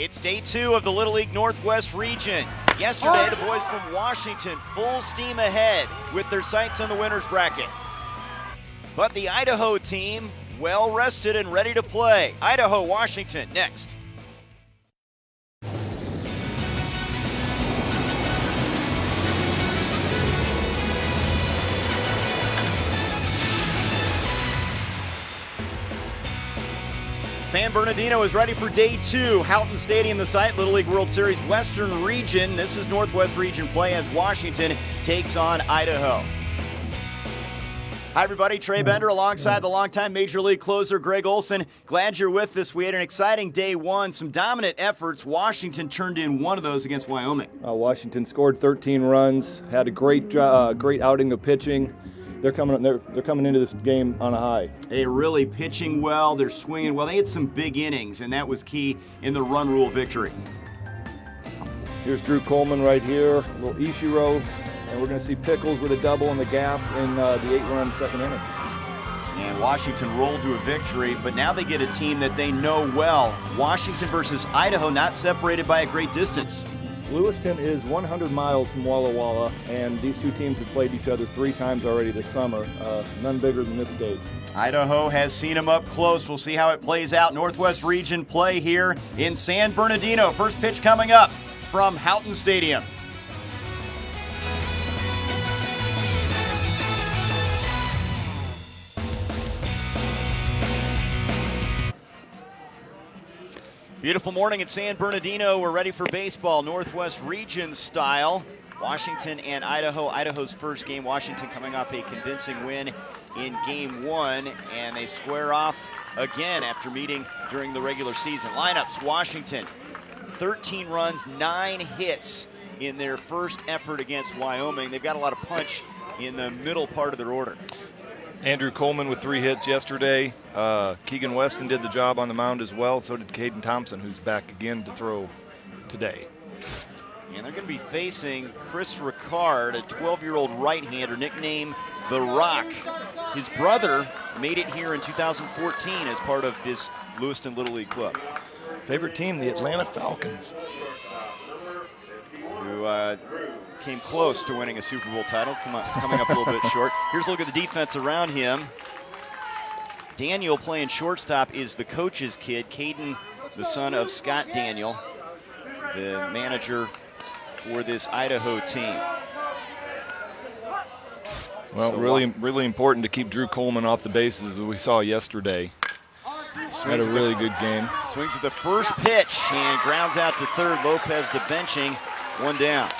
It's day 2 of the Little League Northwest region. Yesterday, the boys from Washington full steam ahead with their sights on the winner's bracket. But the Idaho team well rested and ready to play. Idaho, Washington, next. San Bernardino is ready for day 2. Houghton Stadium, the site, Little League World Series Western Region. This is Northwest Region play as Washington takes on Idaho. Hi, everybody. Trey Bender alongside the longtime Major League closer Greg Olson. Glad you're with us. We had an exciting day 1, some dominant efforts. Washington turned in one of those against Wyoming. Washington scored 13 runs, had a great outing of pitching. They're coming into this game on a high. They're really pitching well. They're swinging well. They had some big innings, and that was key in the run rule victory. Here's Drew Coleman right here, a little Ichiro, and we're going to see Pickles with a double in the gap in the 8-run second inning. And Washington rolled to a victory, but now they get a team that they know well. Washington versus Idaho, not separated by a great distance. Lewiston is 100 miles from Walla, and these two teams have played each other 3 times already this summer, none bigger than this stage. Idaho has seen them up close. We'll see how it plays out. Northwest Region play here in San Bernardino. First pitch coming up from Houghton Stadium. Beautiful morning at San Bernardino. We're ready for baseball, Northwest Region style. Washington and Idaho. Idaho's first game. Washington coming off a convincing win in game 1, and they square off again after meeting during the regular season. Lineups, Washington, 13 runs, 9 hits in their first effort against Wyoming. They've got a lot of punch in the middle part of their order. Andrew Coleman with 3 hits yesterday. Keegan Weston did the job on the mound as well. So did Caden Thompson, who's back again to throw today. And they're going to be facing Chris Ricard, a 12-year-old right-hander nicknamed The Rock. His brother made it here in 2014 as part of this Lewiston Little League club. Favorite team, the Atlanta Falcons. Who came close to winning a Super Bowl title, coming up a little bit short. Here's a look at the defense around him. Daniel playing shortstop is the coach's kid, Caden, the son of Scott Daniel, the manager for this Idaho team. Well, really important to keep Drew Coleman off the bases as we saw yesterday. Had a really good game. Swings at the first pitch and grounds out to third. Lopez to benching, 1 down.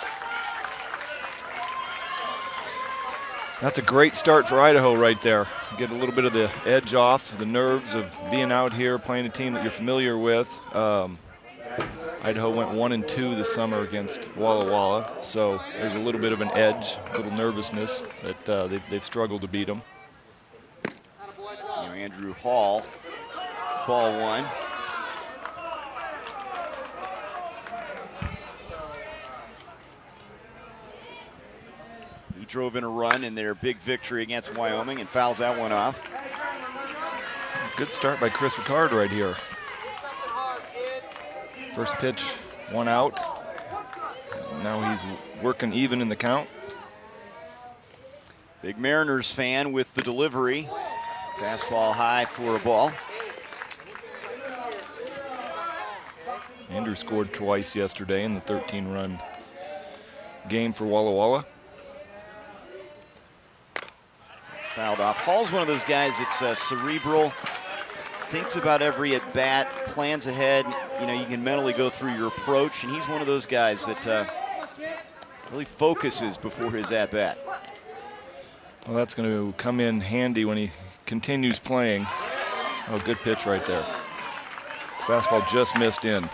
That's a great start for Idaho right there. Get a little bit of the edge off, the nerves of being out here playing a team that you're familiar with. Idaho went 1-2 this summer against Walla, so there's a little bit of an edge, a little nervousness that they've struggled to beat them. Andrew Hall, ball 1. He drove in a run in their big victory against Wyoming and fouls that one off. Good start by Chris Ricard right here. First pitch, 1 out. Now he's working even in the count. Big Mariners fan with the delivery. Fastball high for a ball. Andrew scored twice yesterday in the 13-run game for Walla. It's fouled off. Hall's one of those guys that's cerebral, thinks about every at-bat, plans ahead. You know, you can mentally go through your approach, and he's one of those guys that really focuses before his at-bat. Well, that's going to come in handy when he continues playing. Oh, good pitch right there. Fastball just missed in.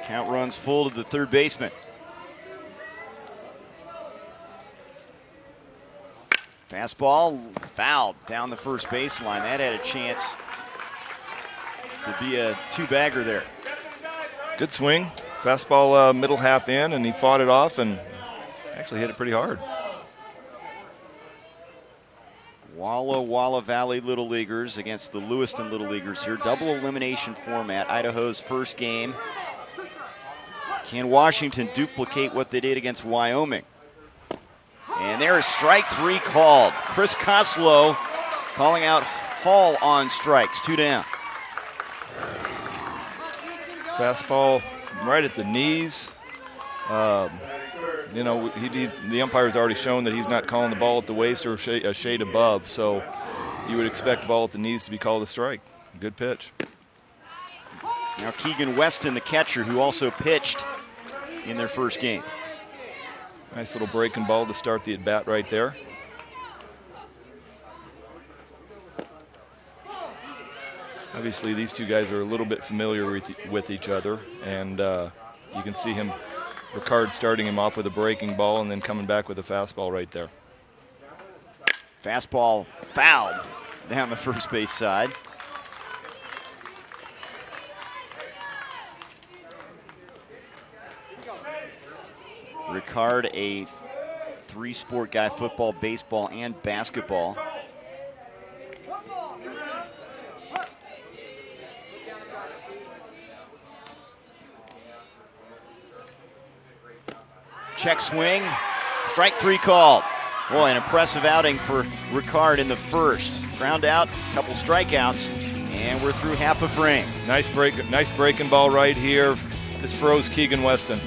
Count runs full to the third baseman. Fastball fouled down the first baseline. That had a chance to be a 2-bagger there. Good swing. Fastball middle half in, and he fought it off and actually hit it pretty hard. Walla Valley Little Leaguers against the Lewiston Little Leaguers here. Double elimination format, Idaho's first game. Can Washington duplicate what they did against Wyoming? And there is strike 3 called. Chris Koslow calling out Hall on strikes, 2 down. Fastball right at the knees. You know, the umpire's already shown that he's not calling the ball at the waist or a shade above, so you would expect the ball at the knees to be called a strike. Good pitch. Now Keegan Weston, the catcher, who also pitched in their first game. Nice little breaking ball to start the at-bat right there. Obviously, these two guys are a little bit familiar with each other, and you can see Ricard starting him off with a breaking ball and then coming back with a fastball right there. Fastball fouled down the first base side. Ricard, a 3-sport guy, football, baseball, and basketball. Check swing, strike 3 called. Boy, an impressive outing for Ricard in the first. Ground out, couple strikeouts, and we're through half a frame. Nice breaking ball right here. This froze Keegan Weston.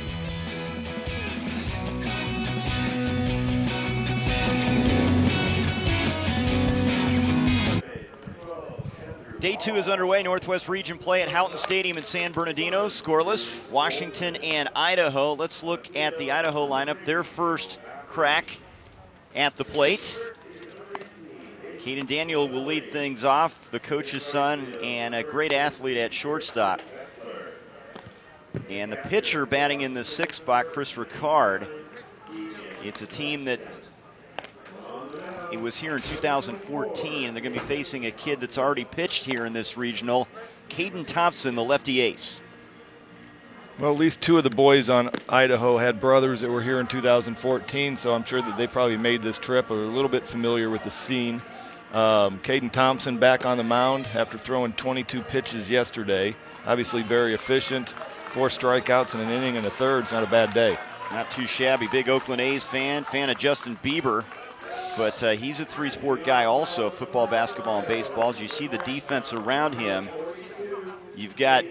Day 2 is underway. Northwest Region play at Houghton Stadium in San Bernardino. Scoreless, Washington and Idaho. Let's look at the Idaho lineup. Their first crack at the plate. Caden Daniel will lead things off, the coach's son, and a great athlete at shortstop. And the pitcher batting in the 6th spot, Chris Ricard. It's a team that it was here in 2014, and they're going to be facing a kid that's already pitched here in this regional, Caden Thompson, the lefty ace. Well, at least 2 of the boys on Idaho had brothers that were here in 2014, so I'm sure that they probably made this trip, are a little bit familiar with the scene. Caden Thompson back on the mound after throwing 22 pitches yesterday. Obviously very efficient, 4 strikeouts in an inning and a third. It's not a bad day. Not too shabby. Big Oakland A's fan of Justin Bieber. But he's a 3-sport guy also, football, basketball, and baseball. As you see the defense around him, you've got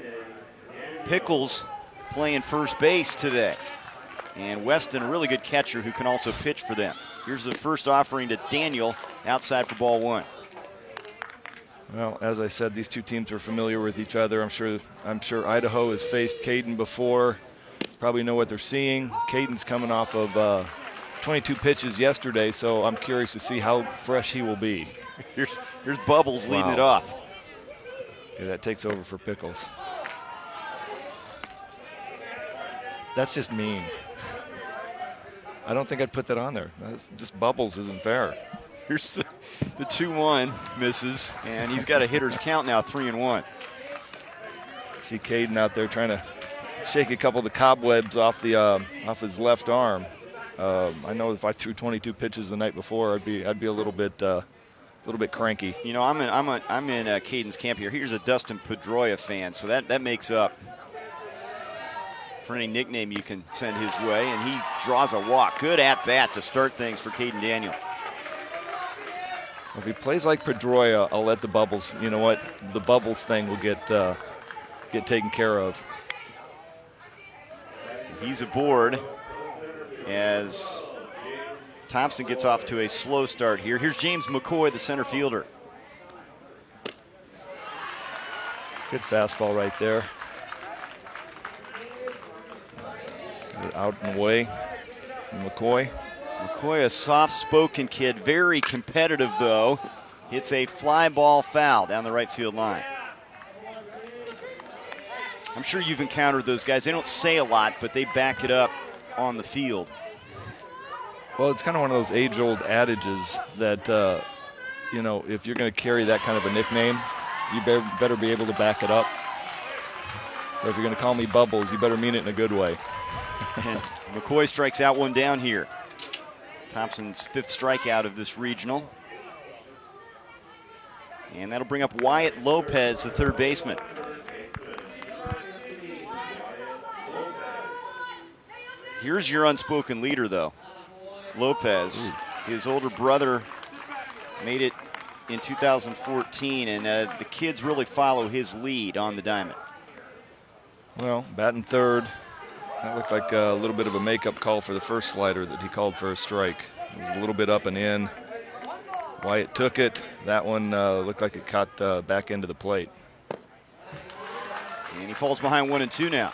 Pickles playing first base today. And Weston, a really good catcher who can also pitch for them. Here's the first offering to Daniel, outside for ball 1. Well, as I said, these 2 teams are familiar with each other. I'm sure Idaho has faced Caden before, probably know what they're seeing. Caden's coming off of 22 pitches yesterday, so I'm curious to see how fresh he will be. Here's Bubbles leading it off. Yeah, that takes over for Pickles. That's just mean. I don't think I'd put that on there. That's just Bubbles isn't fair. Here's the 2-1 misses, and he's got a hitter's count now, 3-1. See Caden out there trying to shake a couple of the cobwebs off his left arm. I know if I threw 22 pitches the night before, I'd be a little bit cranky. You know, I'm in Caden's camp here. Here's a Dustin Pedroia fan, so that makes up for any nickname you can send his way, and he draws a walk. Good at bat to start things for Caden Daniel. If he plays like Pedroia, I'll let the Bubbles. You know what? The Bubbles thing will get taken care of. He's aboard as Thompson gets off to a slow start here. Here's James McCoy, the center fielder. Good fastball right there. Get it out and away from McCoy. McCoy, a soft-spoken kid, very competitive though. Hits a fly ball foul down the right field line. I'm sure you've encountered those guys. They don't say a lot, but they back it up on the field. Well, it's kind of one of those age-old adages that, you know, if you're going to carry that kind of a nickname, you better be able to back it up. So if you're going to call me Bubbles, you better mean it in a good way. And McCoy strikes out 1 down here. Thompson's 5th strikeout of this regional. And that'll bring up Wyatt Lopez, the third baseman. Here's your unspoken leader, though. Lopez. His older brother made it in 2014, and the kids really follow his lead on the diamond. Well, batting third. That looked like a little bit of a makeup call for the first slider that he called for a strike. It was a little bit up and in. Wyatt took it. That one looked like it caught the back end of the plate. And he falls behind 1-2 now.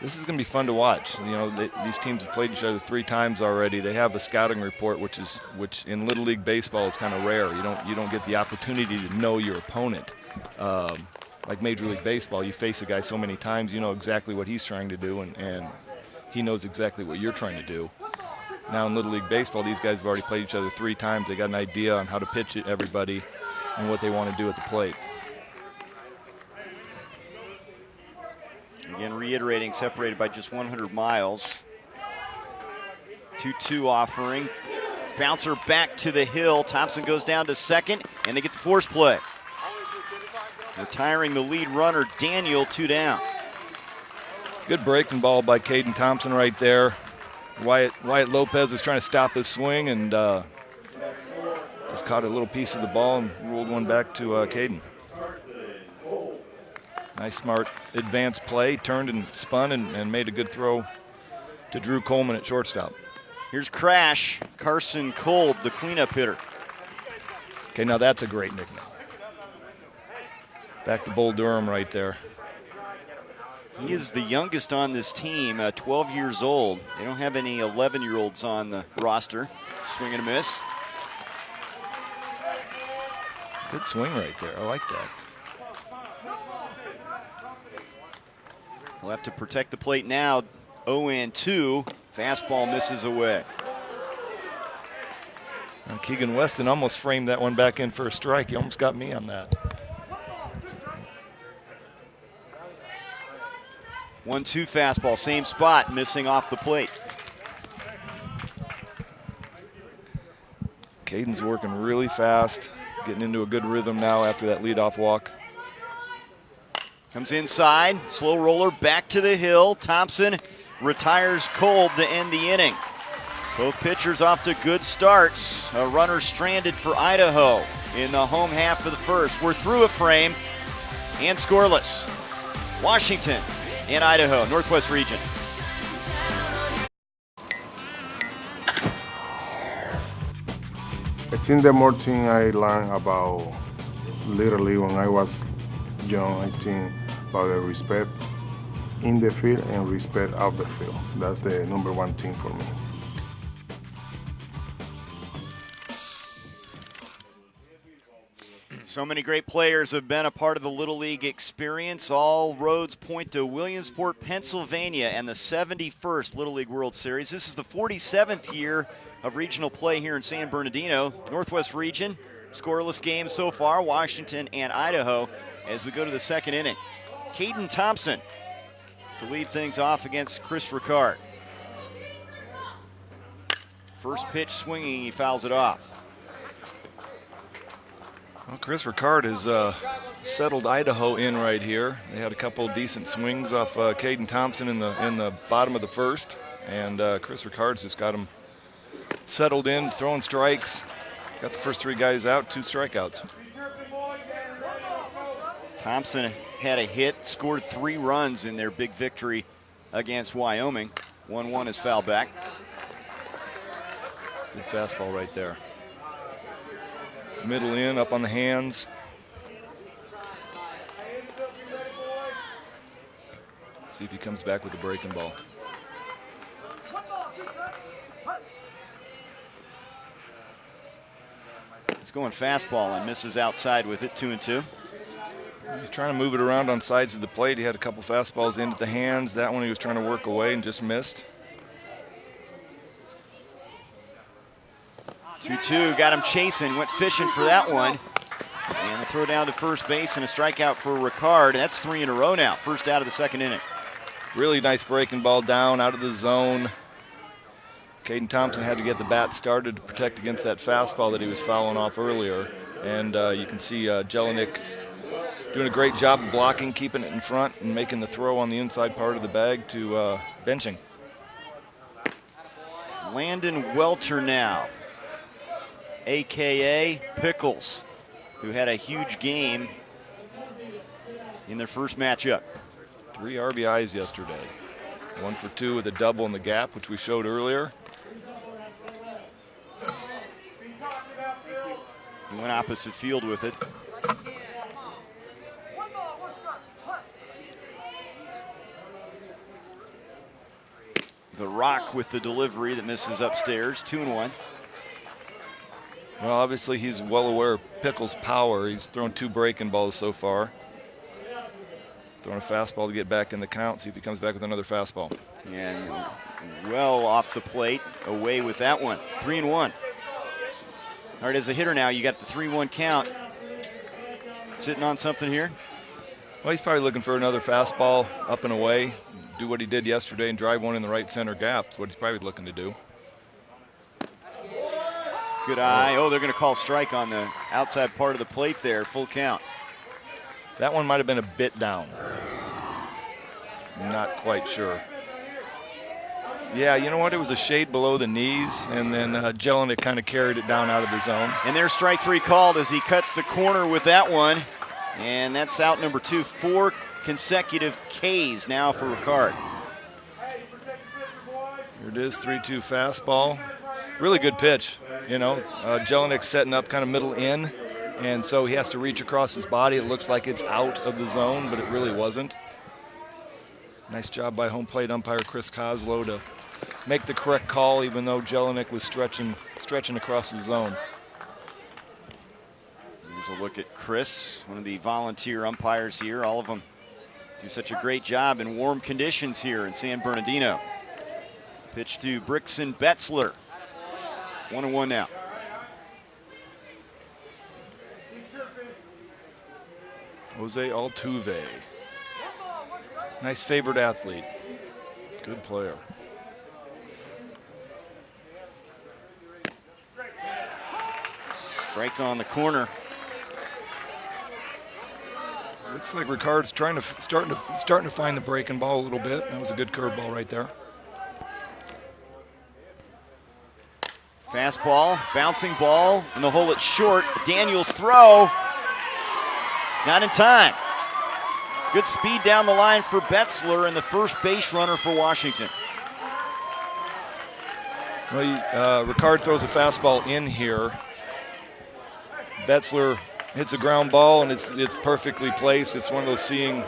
This is going to be fun to watch. You know, these teams have played each other 3 times already. They have a scouting report, which in Little League baseball is kind of rare. You don't get the opportunity to know your opponent. Like Major League Baseball, you face a guy so many times, you know exactly what he's trying to do, and he knows exactly what you're trying to do. Now in Little League Baseball, these guys have already played each other 3 times. They got an idea on how to pitch at everybody and what they want to do at the plate. Again, reiterating, separated by just 100 miles. 2-2 offering. Bouncer back to the hill. Thompson goes down to second, and they get the force play. Retiring the lead runner, Daniel, 2 down. Good breaking ball by Caden Thompson right there. Wyatt Lopez was trying to stop his swing and just caught a little piece of the ball and rolled one back to Caden. Nice, smart, advanced play. Turned and spun and made a good throw to Drew Coleman at shortstop. Here's Crash, Carson Kolb, the cleanup hitter. Okay, now that's a great nickname. Back to Bull Durham right there. He is the youngest on this team, 12 years old. They don't have any 11-year-olds on the roster. Swing and a miss. Good swing right there. I like that. He'll have to protect the plate now. 0-2. Fastball misses away. And Keegan Weston almost framed that one back in for a strike. He almost got me on that. 1-2 fastball, same spot, missing off the plate. Caden's working really fast, getting into a good rhythm now after that leadoff walk. Comes inside, slow roller back to the hill. Thompson retires Kolb to end the inning. Both pitchers off to good starts. A runner stranded for Idaho in the home half of the first. We're through a frame and scoreless. Washington and Idaho, Northwest Region. I think the more thing I learned about Little League when I was young, I think about the respect in the field and respect out the field. That's the number one thing for me. So many great players have been a part of the Little League experience. All roads point to Williamsport, Pennsylvania, and the 71st Little League World Series. This is the 47th year of regional play here in San Bernardino. Northwest Region, scoreless games so far, Washington and Idaho, as we go to the second inning. Caden Thompson to lead things off against Chris Ricard. First pitch swinging, he fouls it off. Well, Chris Ricard has settled Idaho in right here. They had a couple of decent swings off Caden Thompson in the bottom of the first, and Chris Ricard's just got him settled in, throwing strikes. Got the first 3 guys out, 2 strikeouts. Thompson had a hit, scored 3 runs in their big victory against Wyoming. 1-1 is foul back. Good fastball right there. Middle in, up on the hands. See if he comes back with a breaking ball. He's going fastball and misses outside with it, 2-2. He's trying to move it around on sides of the plate. He had a couple fastballs in at the hands. That one he was trying to work away and just missed. 2-2, got him chasing, went fishing for that one. And a throw down to first base and a strikeout for Ricard. That's 3 in a row now, first out of the second inning. Really nice breaking ball down out of the zone. Caden Thompson had to get the bat started to protect against that fastball that he was fouling off earlier. And you can see Jelinek doing a great job of blocking, keeping it in front, and making the throw on the inside part of the bag to benching. Landon Welter now, a.k.a. Pickles, who had a huge game in their first matchup. 3 RBIs yesterday. 1 for 2 with a double in the gap, which we showed earlier. He went opposite field with it. The Rock with the delivery that misses upstairs, 2-1. Well, obviously he's well aware of Pickles' power. He's thrown 2 breaking balls so far. Throwing a fastball to get back in the count, see if he comes back with another fastball. And well off the plate, away with that one, 3-1. All right, as a hitter now, you got the 3-1 count. Sitting on something here? Well, he's probably looking for another fastball up and away. Do what he did yesterday and drive one in the right center gap. That's what he's probably looking to do. Good eye. Oh, they're going to call strike on the outside part of the plate there. Full count. That one might have been a bit down. Not quite sure. Yeah, you know what? It was a shade below the knees, and then Jelinek kind of carried it down out of the zone. And there's strike 3 called as he cuts the corner with that one. And that's out number 2. 4 consecutive Ks now for Ricard. Here it is, 3-2 fastball. Really good pitch, you know. Jelinek's setting up kind of middle in, and so he has to reach across his body. It looks like it's out of the zone, but it really wasn't. Nice job by home plate umpire Chris Koslow to make the correct call, even though Jelinek was stretching across the zone. Here's a look at Chris, one of the volunteer umpires here. All of them do such a great job in warm conditions here in San Bernardino. Pitch to Brixton Betzler. 1-1 now. Jose Altuve. Nice favored athlete. Good player. Strike on the corner. Looks like Ricard's starting to find the breaking ball a little bit. That was a good curveball right there. Fastball, bouncing ball, in the hole it's short. Daniels throw. Not in time. Good speed down the line for Betzler and the first base runner for Washington. Well, Ricard throws a fastball in here. Betzler hits a ground ball, and it's perfectly placed. It's one of those seeing,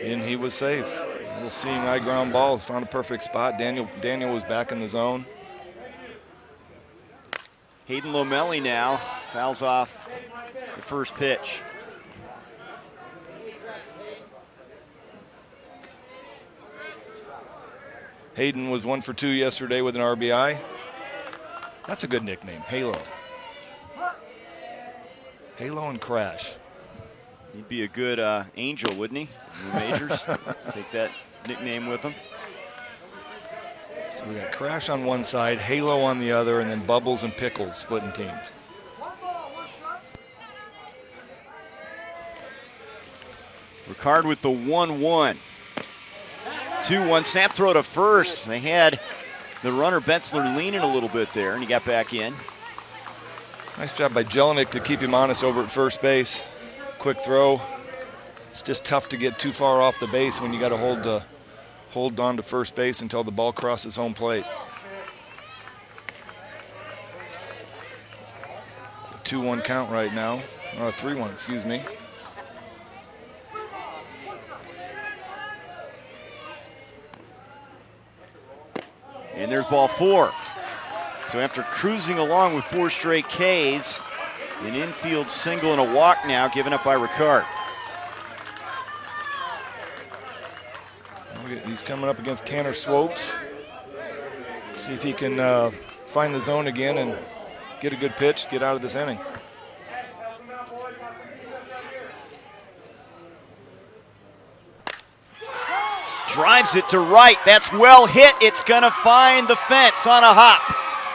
and he was safe. A little seeing eye ground ball, found a perfect spot. Daniel was back in the zone. Hayden Lomelli now fouls off the first pitch. Hayden was 1 for 2 yesterday with an RBI. That's a good nickname, Halo. Halo and Crash. He'd be a good angel, wouldn't he? In the majors. Take that nickname with him. So we got Crash on one side, Halo on the other, and then Bubbles and Pickles splitting teams. Ricard with the 1-1. 2-1 snap throw to first. They had the runner Betzler leaning a little bit there, and he got back in. Nice job by Jelinek to keep him honest over at first base. Quick throw. It's just tough to get too far off the base when you got to hold on to first base until the ball crosses home plate. It's a 2-1 count right now. Or a 3-1, excuse me. And there's ball 4. So after cruising along with 4 straight Ks, an infield single and a walk now given up by Ricard. He's coming up against Tanner Swopes. See if he can find the zone again and get a good pitch, get out of this inning. drives it to right. That's well hit. It's going to find the fence on a hop.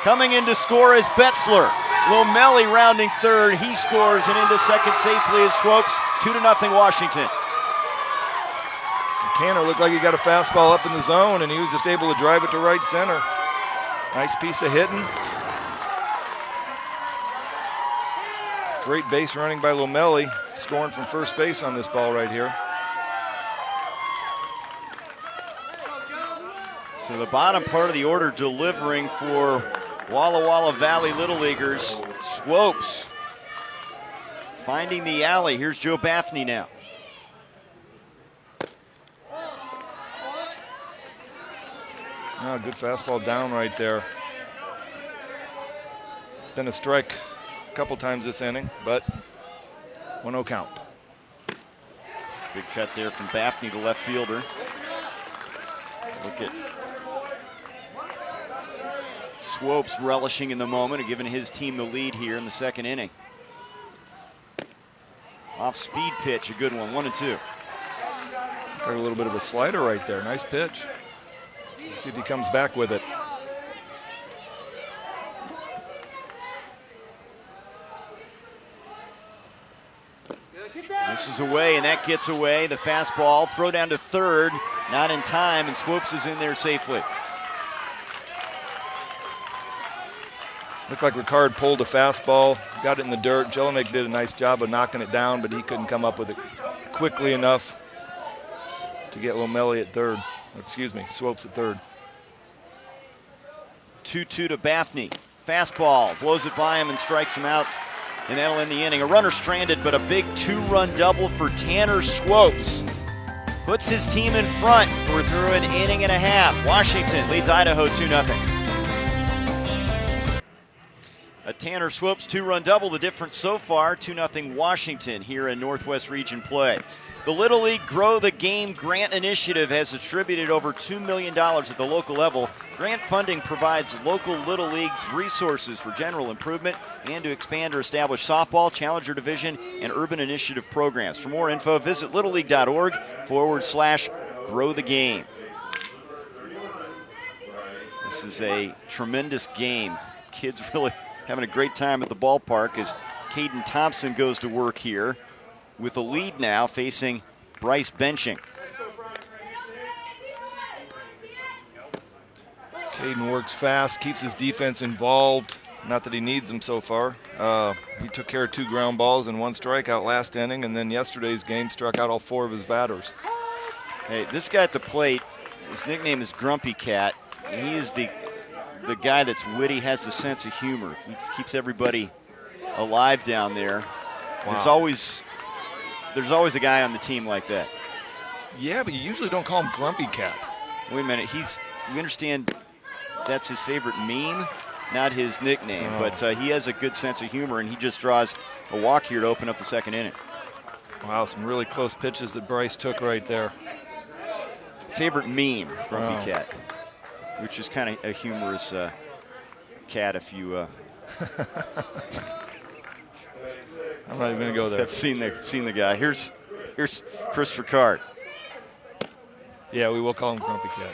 Coming in to score is Betzler. Lomelli rounding third. He scores and into second safely as Swopes. 2-0 Washington. Canner looked like he got a fastball up in the zone, and he was just able to drive it to right center. Nice piece of hitting. Great base running by Lomelli, scoring from first base on this ball right here. So the bottom part of the order delivering for Walla Walla Valley Little Leaguers. Swopes finding the alley. Here's Joe Baffney now. Oh, good fastball down right there. Been a strike a couple times this inning, but 1-0 count. Big cut there from Baffney, the left fielder. Look at Swopes relishing in the moment and giving his team the lead here in the second inning. Off speed pitch, a good one, 1-2. Got a little bit of a slider right there. Nice pitch. See if he comes back with it. This is away, and that gets away. The fastball, throw down to third, not in time, and Swopes is in there safely. Looked like Ricard pulled a fastball, got it in the dirt. Jelinek did a nice job of knocking it down, but he couldn't come up with it quickly enough to get Lomelli at third. Excuse me, Swopes at third. 2-2 to Baffney. Fastball, blows it by him and strikes him out, and that'll end the inning. A runner stranded, but a big 2-run double for Tanner Swopes. Puts his team in front. We're through an inning and a half. Washington leads Idaho 2-0. A Tanner Swopes 2-run double, the difference so far, 2-0 Washington here in Northwest Region play. The Little League Grow the Game Grant Initiative has attributed over $2 million at the local level. Grant funding provides local Little Leagues resources for general improvement and to expand or establish softball, challenger division, and urban initiative programs. For more info, visit littleleague.org/grow the game. This is a tremendous game. Kids really having a great time at the ballpark as Caden Thompson goes to work here with a lead now facing Bryce Benching. Caden works fast, keeps his defense involved. Not that he needs them so far. He took care of 2 ground balls and 1 strikeout last inning, and then yesterday's game struck out all 4 of his batters. Hey, this guy at the plate, his nickname is Grumpy Cat. And he is the guy that's witty, has the sense of humor. He keeps everybody alive down there. Wow. There's always a guy on the team like that. Yeah, but you usually don't call him Grumpy Cat. Wait a minute. We understand that's his favorite meme, not his nickname. Oh. But he has a good sense of humor, and he just draws a walk here to open up the second inning. Wow, some really close pitches that Bryce took right there. Favorite meme, Grumpy Cat, which is kind of a humorous cat if you... I'm not even going to go there. I've seen the guy. Here's Chris Ricard. Yeah, we will call him Grumpy Cat.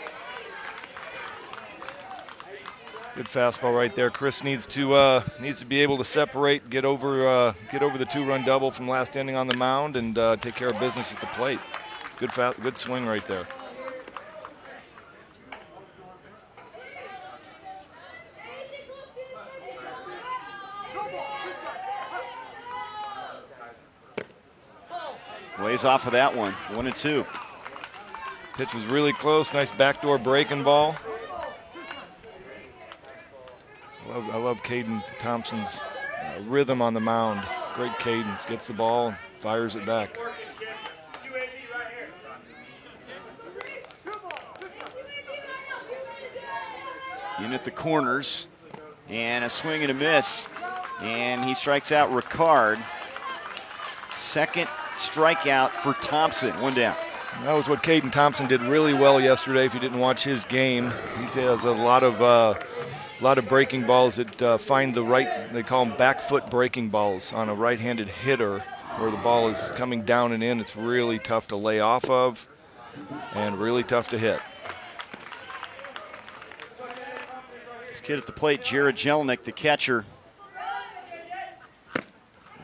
Good fastball right there. Chris needs to be able to separate, get over the 2-run double from last inning on the mound, and take care of business at the plate. Good swing right there. Lays off of that one, 1-2. Pitch was really close. Nice backdoor breaking ball. I love Caden Thompson's rhythm on the mound. Great cadence. Gets the ball and fires it back. In at the corners, and a swing and a miss, and he strikes out Ricard. Second strikeout for Thompson, 1 down. That was what Caden Thompson did really well yesterday. If you didn't watch his game, he has a lot of breaking balls that find the right, they call them back foot breaking balls on a right-handed hitter where the ball is coming down and in. It's really tough to lay off of. and really tough to hit. This kid at the plate, Jared Jelinek, the catcher,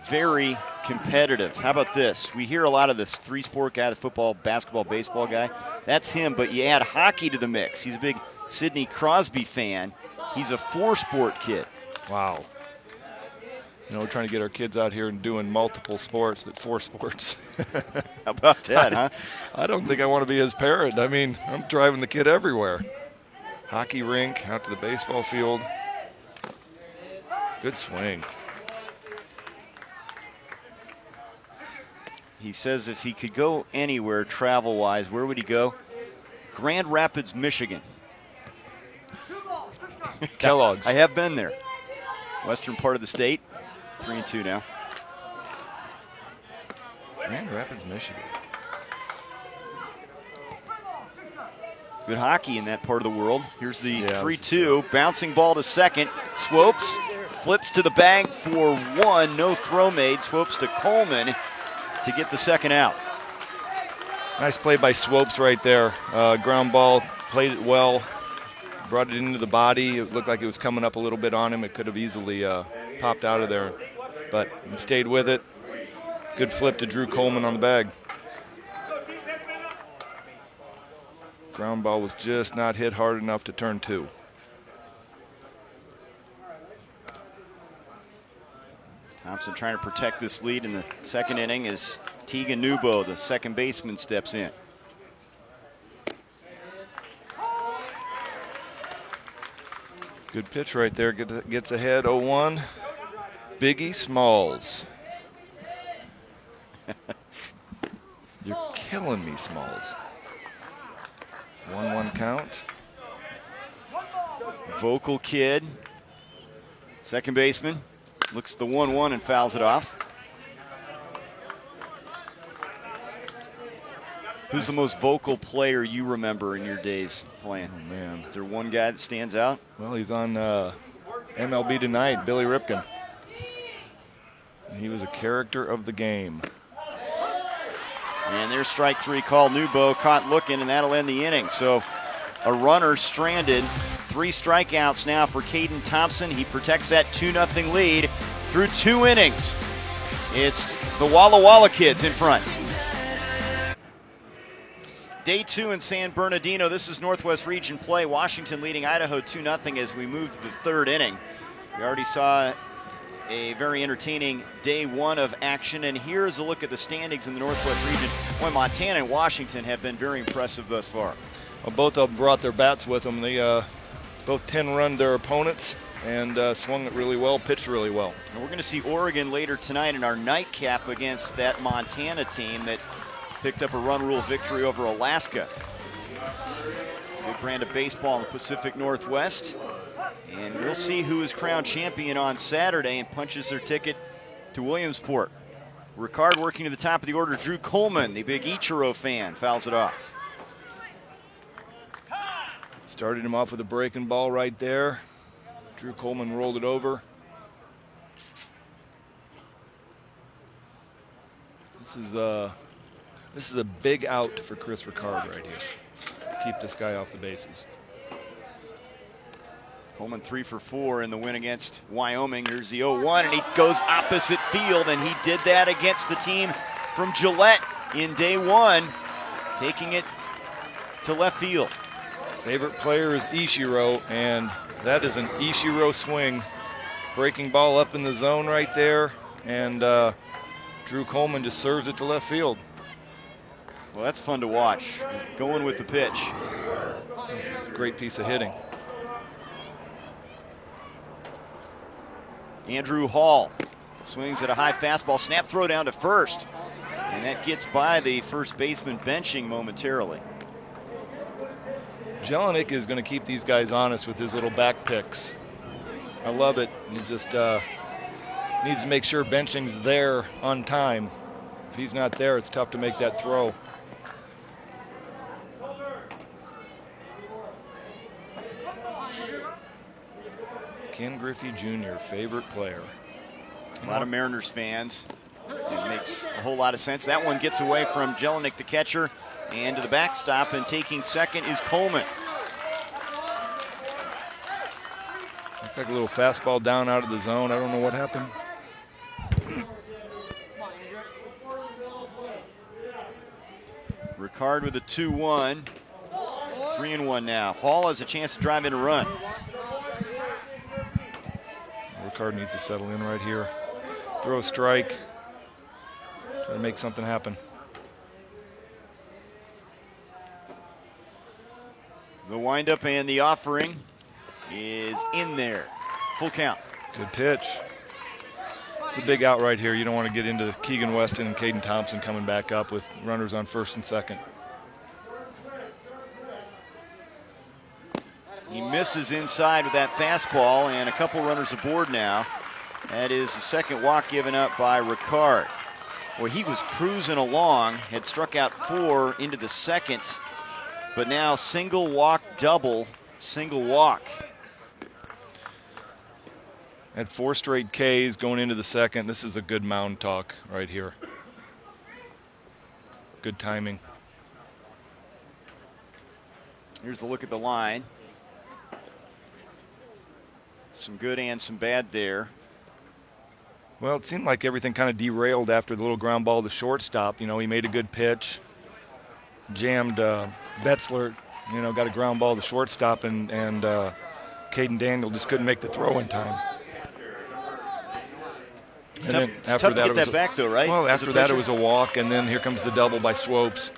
very competitive. How about this? We hear a lot of this three-sport guy, the football, basketball, baseball guy. That's him, but you add hockey to the mix. He's a big Sidney Crosby fan. He's a four-sport kid. Wow. You know, we're trying to get our kids out here and doing multiple sports, but 4 sports. How about that, huh? I don't think I want to be his parent. I mean, I'm driving the kid everywhere. Hockey rink, out to the baseball field. Good swing. He says if he could go anywhere travel-wise, where would he go? Grand Rapids, Michigan. Kellogg's. I have been there. Western part of the state. 3-2 now. Grand Rapids, Michigan. Good hockey in that part of the world. Here's the 3-2. Yeah, Bouncing ball to second. Swopes flips to the bag for 1. No throw made. Swopes to Coleman to get the second out. Nice play by Swopes right there. Ground ball, played it well, brought it into the body. It looked like it was coming up a little bit on him. It could have easily popped out of there, but he stayed with it. Good flip to Drew Coleman on the bag. Ground ball was just not hit hard enough to turn 2. Thompson trying to protect this lead in the second inning as Tegan Nubo, the second baseman, steps in. Good pitch right there. Gets ahead 0-1. Biggie Smalls. You're killing me, Smalls. 1-1 count. Vocal kid. Second baseman. Looks at the 1-1 and fouls it off. Who's the most vocal player you remember in your days playing? Oh, man. Is there one guy that stands out? Well, he's on MLB Tonight, Billy Ripken. He was a character of the game. And there's strike 3 call. Nubo caught looking, and that'll end the inning. So a runner stranded. 3 strikeouts now for Caden Thompson. He protects that 2-0 lead through 2 innings. It's the Walla kids in front. Day 2 in San Bernardino. This is Northwest Region play. Washington leading Idaho 2-0 as we move to the 3rd inning. We already saw a very entertaining day 1 of action, and here's a look at the standings in the Northwest Region. Boy, Montana and Washington have been very impressive thus far. Well, both of them brought their bats with them. They both 10-run their opponents and swung it really well, pitched really well. And we're going to see Oregon later tonight in our nightcap against that Montana team that picked up a run rule victory over Alaska. Good brand of baseball in the Pacific Northwest. And we'll see who is crowned champion on Saturday and punches their ticket to Williamsport. Ricard working to the top of the order. Drew Coleman, the big Ichiro fan, fouls it off. Started him off with a breaking ball right there. Drew Coleman rolled it over. This is a big out for Chris Ricard right here. Keep this guy off the bases. Coleman 3 for 4 in the win against Wyoming. Here's the 0-1, and he goes opposite field, and he did that against the team from Gillette in day 1, taking it to left field. Favorite player is Ichiro, and that is an Ichiro swing. Breaking ball up in the zone right there, and Drew Coleman just serves it to left field. Well, that's fun to watch. Going with the pitch. This is a great piece of hitting. Andrew Hall swings at a high fastball, snap throw down to first. And that gets by the first baseman benching momentarily. Jelinek is going to keep these guys honest with his little back picks. I love it. He just needs to make sure benching's there on time. If he's not there, it's tough to make that throw. Ken Griffey Jr., favorite player. A lot of Mariners fans. It makes a whole lot of sense. That one gets away from Jelinek, the catcher. And to the backstop and taking second is Coleman. Looked like a little fastball down out of the zone. I don't know what happened. Ricard with a 2-1. 3-1 now. Hall has a chance to drive in a run. Ricard needs to settle in right here. Throw a strike. Try to make something happen. The windup and the offering is in there. Full count. Good pitch. It's a big out right here. You don't want to get into Keegan Weston and Caden Thompson coming back up with runners on first and second. He misses inside with that fastball, and a couple runners aboard now. That is the second walk given up by Ricard. Well, he was cruising along, had struck out 4 into the second, but now single walk, double, single walk. Had 4 straight Ks going into the second. This is a good mound talk right here. Good timing. Here's a look at the line. Some good and some bad there. Well, it seemed like everything kind of derailed after the little ground ball to shortstop. You know, he made a good pitch, jammed Betzler, you know, got a ground ball to shortstop, and Caden Daniel just couldn't make the throw in time. It's tough to get that back, though, right? Well, after that it was a walk, and then here comes the double by Swopes,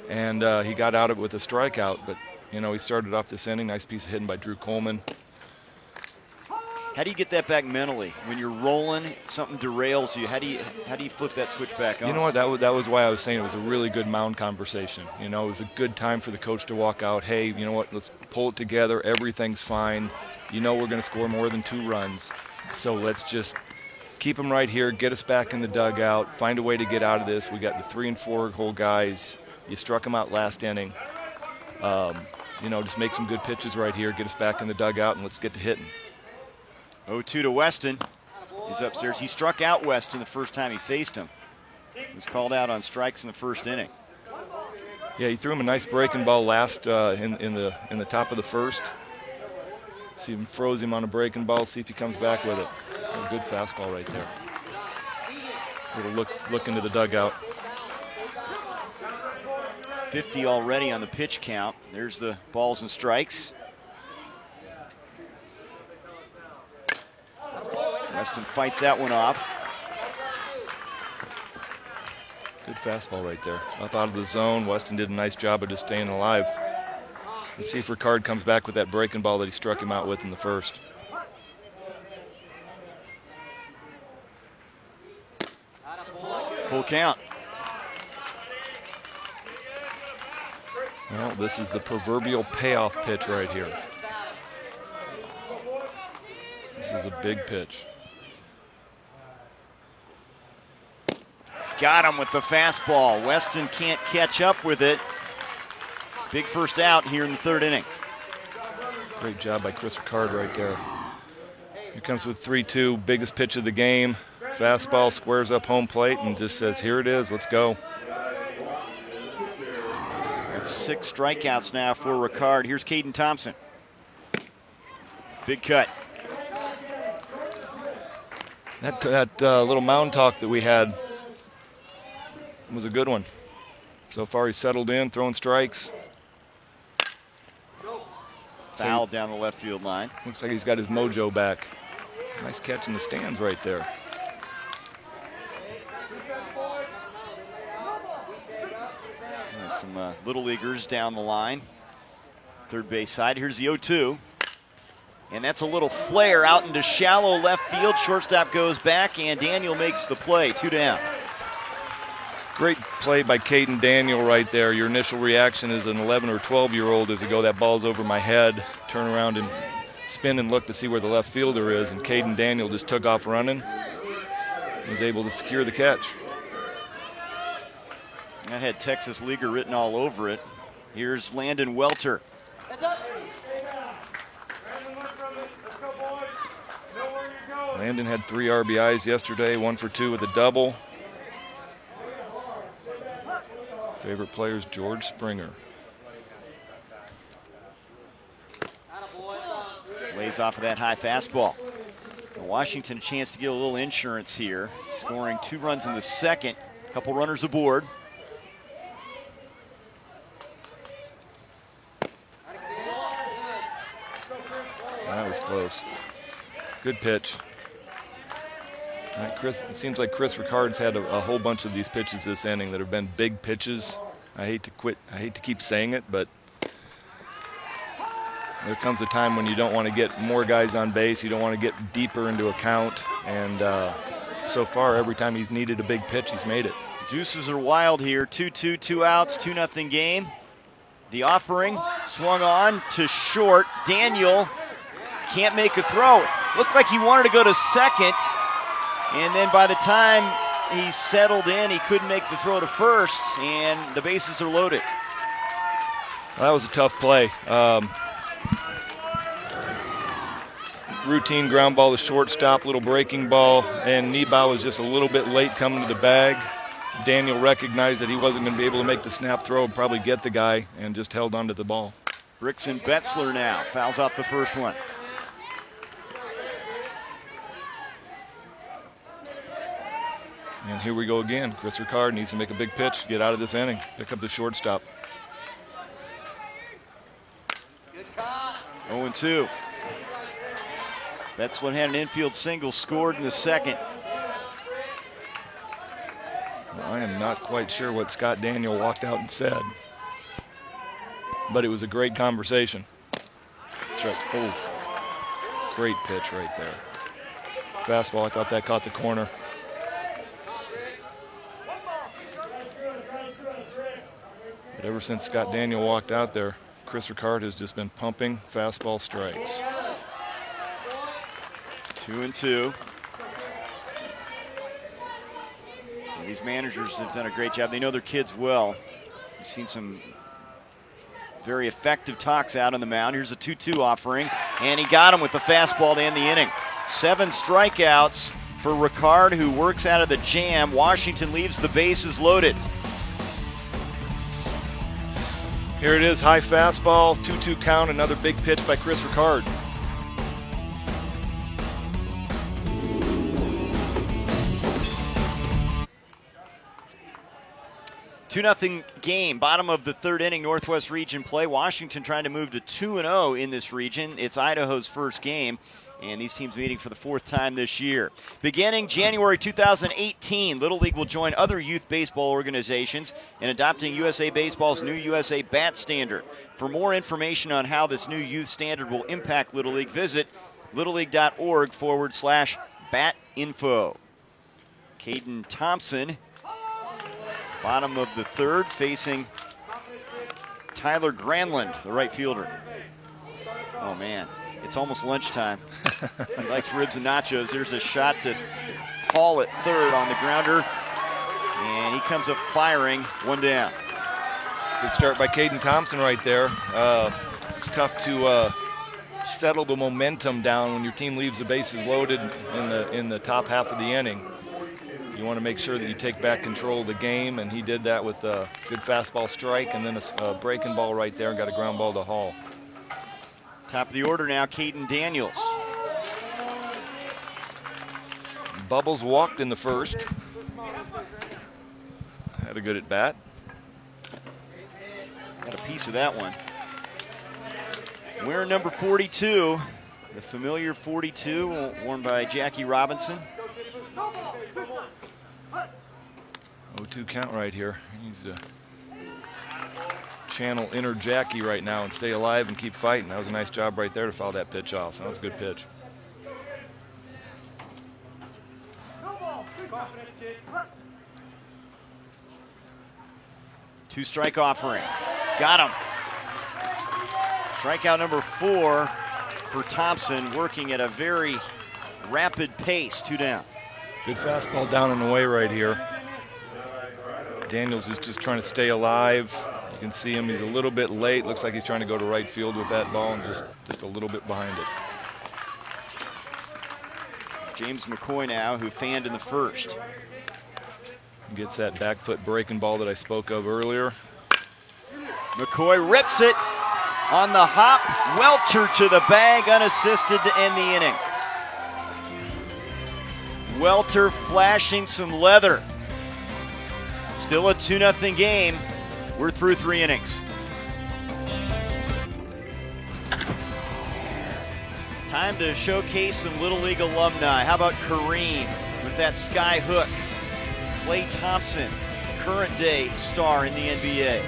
and he got out of it with a strikeout. But, you know, he started off this inning. Nice piece of hitting by Drew Coleman. How do you get that back mentally? When you're rolling, something derails you. How do you flip that switch back on? You know what? That was why I was saying it was a really good mound conversation. You know, it was a good time for the coach to walk out. Hey, you know what? Let's pull it together. Everything's fine. You know we're going to score more than 2 runs. So let's just keep them right here, get us back in the dugout, find a way to get out of this. We got the 3 and 4 hole guys. You struck them out last inning. You know, just make some good pitches right here, get us back in the dugout, and let's get to hitting. 0-2 to Weston. He's upstairs. He struck out Weston the first time he faced him. He was called out on strikes in the first inning. Yeah, he threw him a nice breaking ball last in the top of the first. See him, froze him on a breaking ball. See if he comes back with it. A good fastball right there. Little look into the dugout. 50 already on the pitch count. There's the balls and strikes. Weston fights that one off. Good fastball right there. Up out of the zone. Weston did a nice job of just staying alive. Let's see if Ricard comes back with that breaking ball that he struck him out with in the first. Full count. Well, this is the proverbial payoff pitch right here. This is a big pitch. Got him with the fastball. Weston can't catch up with it. Big first out here in the 3rd inning. Great job by Chris Ricard right there. He comes with 3-2, biggest pitch of the game. Fastball, squares up home plate and just says, here it is, let's go. That's 6 strikeouts now for Ricard. Here's Caden Thompson. Big cut. That little mound talk that we had was a good one. So far he's settled in, throwing strikes. Foul down the left field line. Looks like he's got his mojo back. Nice catch in the stands right there. And some little leaguers down the line. Third base side. Here's the 0-2. And that's a little flare out into shallow left field. Shortstop goes back, and Daniel makes the play. 2 down. Great play by Caden Daniel right there. Your initial reaction as an 11 or 12-year-old is to go, that ball's over my head, turn around and spin and look to see where the left fielder is. And Caden Daniel just took off running, was able to secure the catch. That had Texas Leaguer written all over it. Here's Landon Welter. Landon had 3 RBIs yesterday, 1 for 2 with a double. Favorite player is George Springer. Lays off of that high fastball. Washington a chance to get a little insurance here, scoring 2 runs in the second, a couple runners aboard. That was close. Good pitch. All right, Chris, it seems like Chris Ricard's had a whole bunch of these pitches this inning that have been big pitches. I hate to keep saying it, but there comes a time when you don't want to get more guys on base. You don't want to get deeper into a count. And so far, every time he's needed a big pitch, he's made it. Deuces are wild here. 2-2, 2 outs, 2-0 game. The offering swung on to short. Daniel can't make a throw. Looked like he wanted to go to second. And then by the time he settled in, he couldn't make the throw to first. And the bases are loaded. Well, that was a tough play. Routine ground ball to shortstop, little breaking ball, and Niebau was just a little bit late coming to the bag. Daniel recognized that he wasn't going to be able to make the snap throw and probably get the guy, and just held onto the ball. Rickson Betzler now fouls off the first one. And here we go again. Chris Ricard needs to make a big pitch, get out of this inning, pick up the shortstop. 0-2. Betzler had an infield single, scored in the second. Well, I am not quite sure what Scott Daniel walked out and said, but it was a great conversation. That's right. Oh, great pitch right there. Fastball, I thought that caught the corner. But ever since Scott Daniel walked out there, Chris Ricard has just been pumping fastball strikes. 2-2. And these managers have done a great job. They know their kids well. We've seen some very effective talks out on the mound. Here's a 2-2 offering, and he got him with the fastball to end the inning. 7 strikeouts for Ricard, who works out of the jam. Washington leaves the bases loaded. Here it is, high fastball, 2-2 count, another big pitch by Chris Ricard. 2-0 game, bottom of the third inning, Northwest Region play. Washington trying to move to 2-0 in this region. It's Idaho's first game, and these teams meeting for the 4th time this year. Beginning January 2018, Little League will join other youth baseball organizations in adopting USA Baseball's new USA Bat Standard. For more information on how this new youth standard will impact Little League, visit littleleague.org/batinfo. Caden Thompson, bottom of the third, facing Tyler Granlund, the right fielder. Oh, man, it's almost lunchtime. He likes ribs and nachos. There's a shot to Hall at third on the grounder, and he comes up firing, 1 down. Good start by Caden Thompson right there. It's tough to settle the momentum down when your team leaves the bases loaded in the top half of the inning. You want to make sure that you take back control of the game, and he did that with a good fastball strike and then a breaking ball right there and got a ground ball to Hall. Top of the order now, Caden Daniels. Bubbles walked in the first. Had a good at bat. Got a piece of that one. Wearing number 42, the familiar 42, worn by Jackie Robinson. 0-2 count right here. He needs to channel inner Jackie right now and stay alive and keep fighting. That was a nice job right there to foul that pitch off. That was a good pitch. Two-strike offering. Got him. Strikeout number 4 for Thompson, working at a very rapid pace, 2 down. Good fastball down and away right here. Daniels is just trying to stay alive. You can see him, he's a little bit late. Looks like he's trying to go to right field with that ball and just a little bit behind it. James McCoy now, who fanned in the first. Gets that back foot breaking ball that I spoke of earlier. McCoy rips it on the hop. Welcher to the bag, unassisted to end the inning. Welter flashing some leather. Still a 2-0 game. We're through 3 innings. Time to showcase some Little League alumni. How about Kareem with that sky hook? Klay Thompson, current day star in the NBA.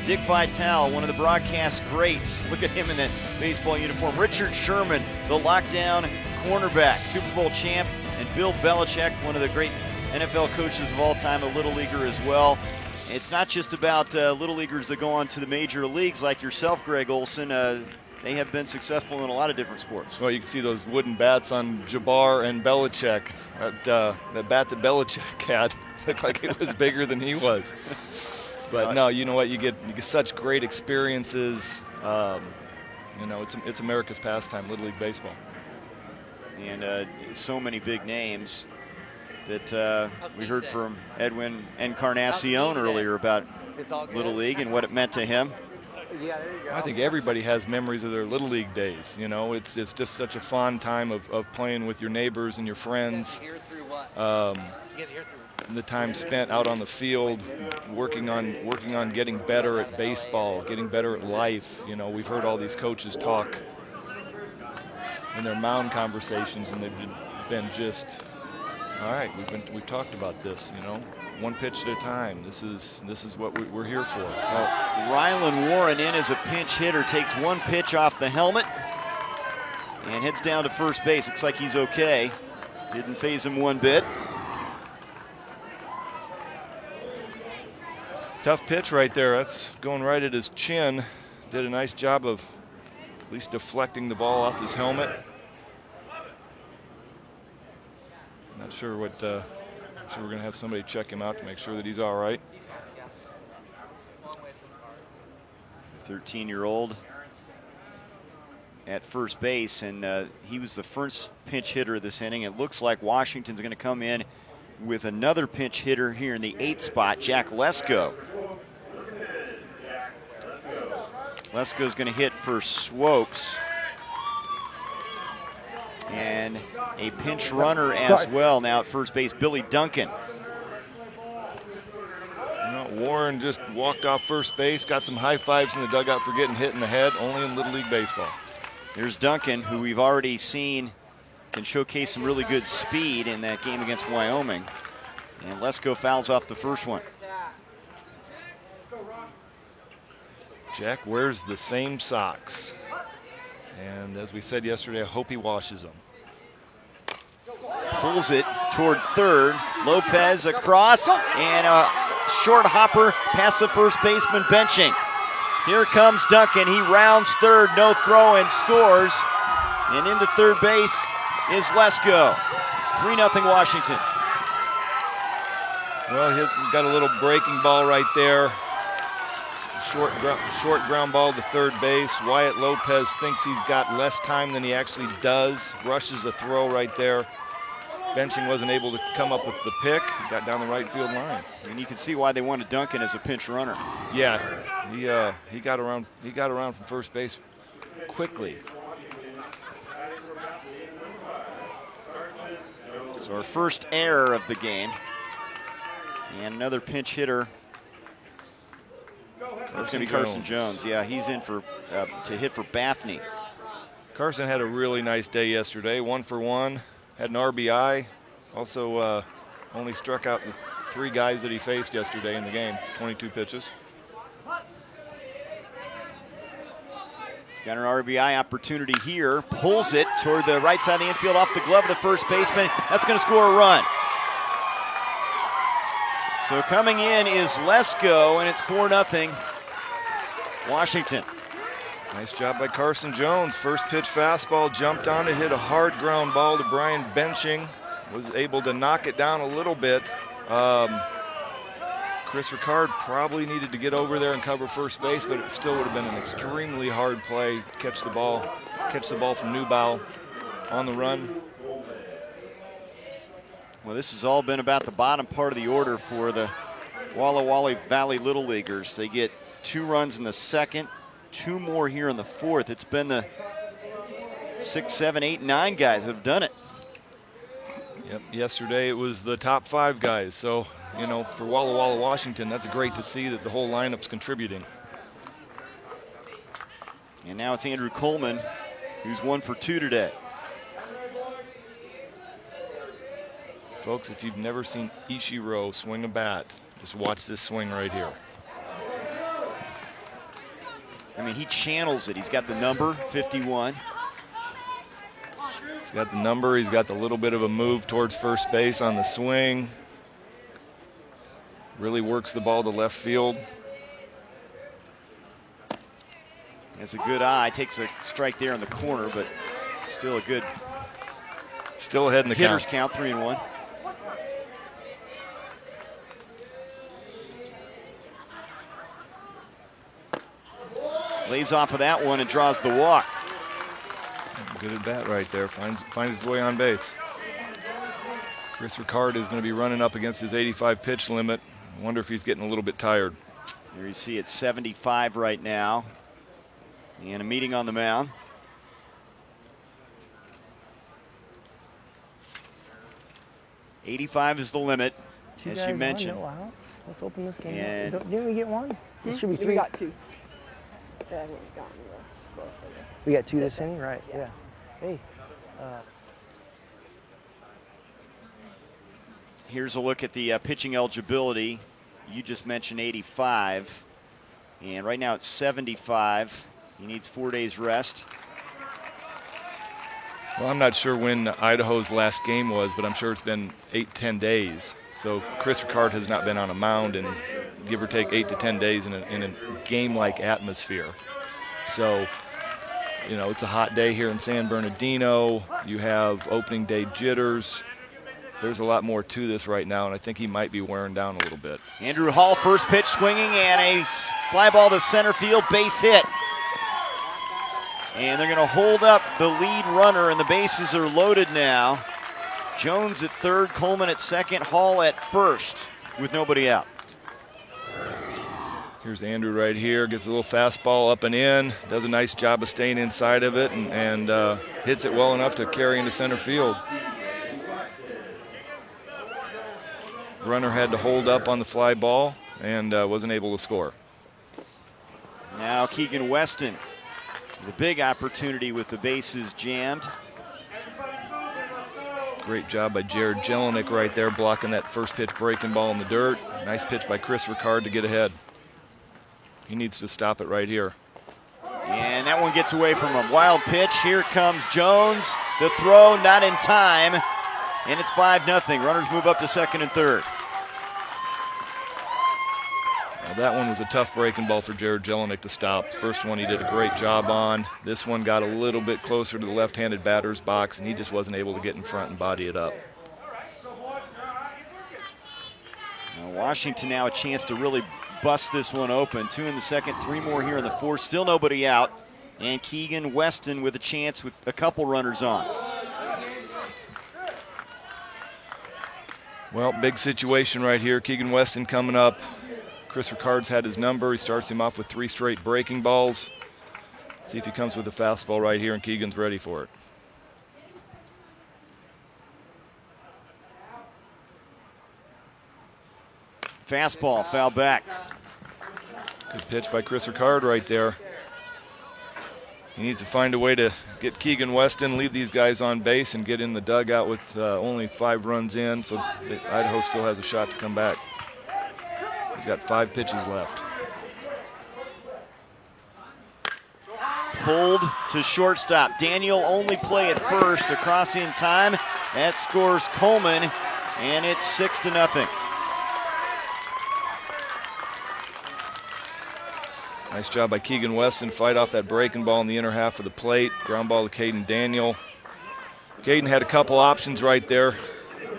Dick Vitale, one of the broadcast greats. Look at him in that baseball uniform. Richard Sherman, the lockdown cornerback, Super Bowl champ. And Bill Belichick, one of the great NFL coaches of all time, a Little Leaguer as well. It's not just about Little Leaguers that go on to the major leagues like yourself, Greg Olson. They have been successful in a lot of different sports. Well, you can see those wooden bats on Jabbar and Belichick. That bat that Belichick had looked like it was bigger than he was. But no, you know what? You get such great experiences. You know, it's America's pastime, Little League baseball. And so many big names that we heard from Edwin Encarnacion earlier about Little League and what it meant to him. Yeah, there you go. I think everybody has memories of their Little League days. You know, it's just such a fun time of playing with your neighbors and your friends. The time spent out on the field, working on getting better at baseball, getting better at life. You know, we've heard all these coaches talk in their mound conversations, and they've been just, all right, we've talked about this, you know, one pitch at a time. This is what we're here for. Rylan Warren in as a pinch hitter, takes one pitch off the helmet and heads down to first base. Looks like he's okay. Didn't phase him one bit. Tough pitch right there. That's going right at his chin. Did a nice job of at least deflecting the ball off his helmet. Not sure what, so we're going to have somebody check him out to make sure that he's all right. 13-year-old at first base, and he was the first pinch hitter of this inning. It looks like Washington's going to come in with another pinch hitter here in the 8th spot, Jack Lesko. Lesko's going to hit for Swokes. And a pinch runner as well now at first base, Billy Duncan. Warren just walked off first base, got some high fives in the dugout for getting hit in the head, only in Little League baseball. Here's Duncan, who we've already seen can showcase some really good speed in that game against Wyoming. And Lesko fouls off the first one. Jack wears the same socks. And as we said yesterday, I hope he washes them. Pulls it toward third. Lopez across, and a short hopper past the first baseman benching. Here comes Duncan. He rounds third, no throw, and scores. And into third base is Lesko. 3-0 Washington. Well, he got a little breaking ball right there. Short ground ball to third base. Wyatt Lopez thinks he's got less time than he actually does. Rushes a throw right there. Benching wasn't able to come up with the pick. Got down the right field line. And you can see why they wanted Duncan as a pinch runner. Yeah, he got around from first base quickly. So our first error of the game. And another pinch hitter. That's going to be Carson Jones. Yeah, he's in for to hit for Baffney. Carson had a really nice day yesterday. 1 for 1. Had an RBI. Also only struck out the 3 guys that he faced yesterday in the game. 22 pitches. He's got an RBI opportunity here. Pulls it toward the right side of the infield off the glove of the first baseman. That's going to score a run. So coming in is Lesko, and it's 4-0 Washington. Nice job by Carson Jones. First pitch fastball, jumped on it, hit a hard ground ball to Brian Benching. Was able to knock it down a little bit. Chris Ricard probably needed to get over there and cover first base, but it still would have been an extremely hard play. Catch the ball from Newbow on the run. Well, this has all been about the bottom part of the order for the Walla Valley Little Leaguers. They get 2 runs in the second, 2 more here in the fourth. It's been the 6, 7, 8, 9 guys that have done it. Yep, yesterday it was the top 5 guys. So, you know, for Walla Washington, that's great to see that the whole lineup's contributing. And now it's Andrew Coleman, who's 1 for 2 today. Folks, if you've never seen Ichiro swing a bat, just watch this swing right here. I mean, he channels it. He's got the number, 51. He's got the number. He's got the little bit of a move towards first base on the swing. Really works the ball to left field. Has a good eye. Takes a strike there in the corner, but still a good still ahead in the hitter's count 3-1. Lays off of that one and draws the walk. Good at bat right there. Finds his way on base. Chris Ricard is going to be running up against his 85 pitch limit. I wonder if he's getting a little bit tired. Here you see it's 75 right now. And a meeting on the mound. .85 is the limit, as you mentioned. No outs. Let's open this game And up. Didn't we get 1? It should be 3. We got 2. Yeah, I wouldn't have gotten this. We got 2 this inning, right? Yeah. Hey. Here's a look at the pitching eligibility. You just mentioned 85. And right now it's 75. He needs 4 days rest. Well, I'm not sure when Idaho's last game was, but I'm sure it's been 8-10 days. So Chris Ricard has not been on a mound in give or take 8 to 10 days in a game-like atmosphere. So, you know, it's a hot day here in San Bernardino. You have opening day jitters. There's a lot more to this right now, and I think he might be wearing down a little bit. Andrew Hall, first pitch swinging, and a fly ball to center field, base hit. And they're going to hold up the lead runner, and the bases are loaded now. Jones at third, Coleman at second, Hall at first, with nobody out. Here's Andrew right here, gets a little fastball up and in, does a nice job of staying inside of it, and hits it well enough to carry into center field. Runner had to hold up on the fly ball and wasn't able to score. Now Keegan Weston, the big opportunity with the bases jammed. Great job by Jared Jelinek right there, blocking that first pitch breaking ball in the dirt. Nice pitch by Chris Ricard to get ahead. He needs to stop it right here. And that one gets away from him. Wild pitch. Here comes Jones. The throw not in time. And it's 5-0. Runners move up to second and third. Now that one was a tough breaking ball for Jared Jelinek to stop. The first one he did a great job on. This one got a little bit closer to the left-handed batter's box, and he just wasn't able to get in front and body it up. Now Washington now a chance to really bust this one open. 2 in the second, 3 more here in the fourth. Still nobody out. And Keegan Weston with a chance with a couple runners on. Well, big situation right here. Keegan Weston coming up. Chris Ricard's had his number. He starts him off with 3 straight breaking balls. See if he comes with a fastball right here, and Keegan's ready for it. Fastball, foul back. Good pitch by Chris Ricard right there. He needs to find a way to get Keegan Weston, leave these guys on base, and get in the dugout with only 5 runs in, so Idaho still has a shot to come back. He's got 5 pitches left. Pulled to shortstop. Daniel only play at first, across in time. That scores Coleman, and it's 6-0. Nice job by Keegan Weston. Fight off that breaking ball in the inner half of the plate. Ground ball to Caden Daniel. Caden had a couple options right there.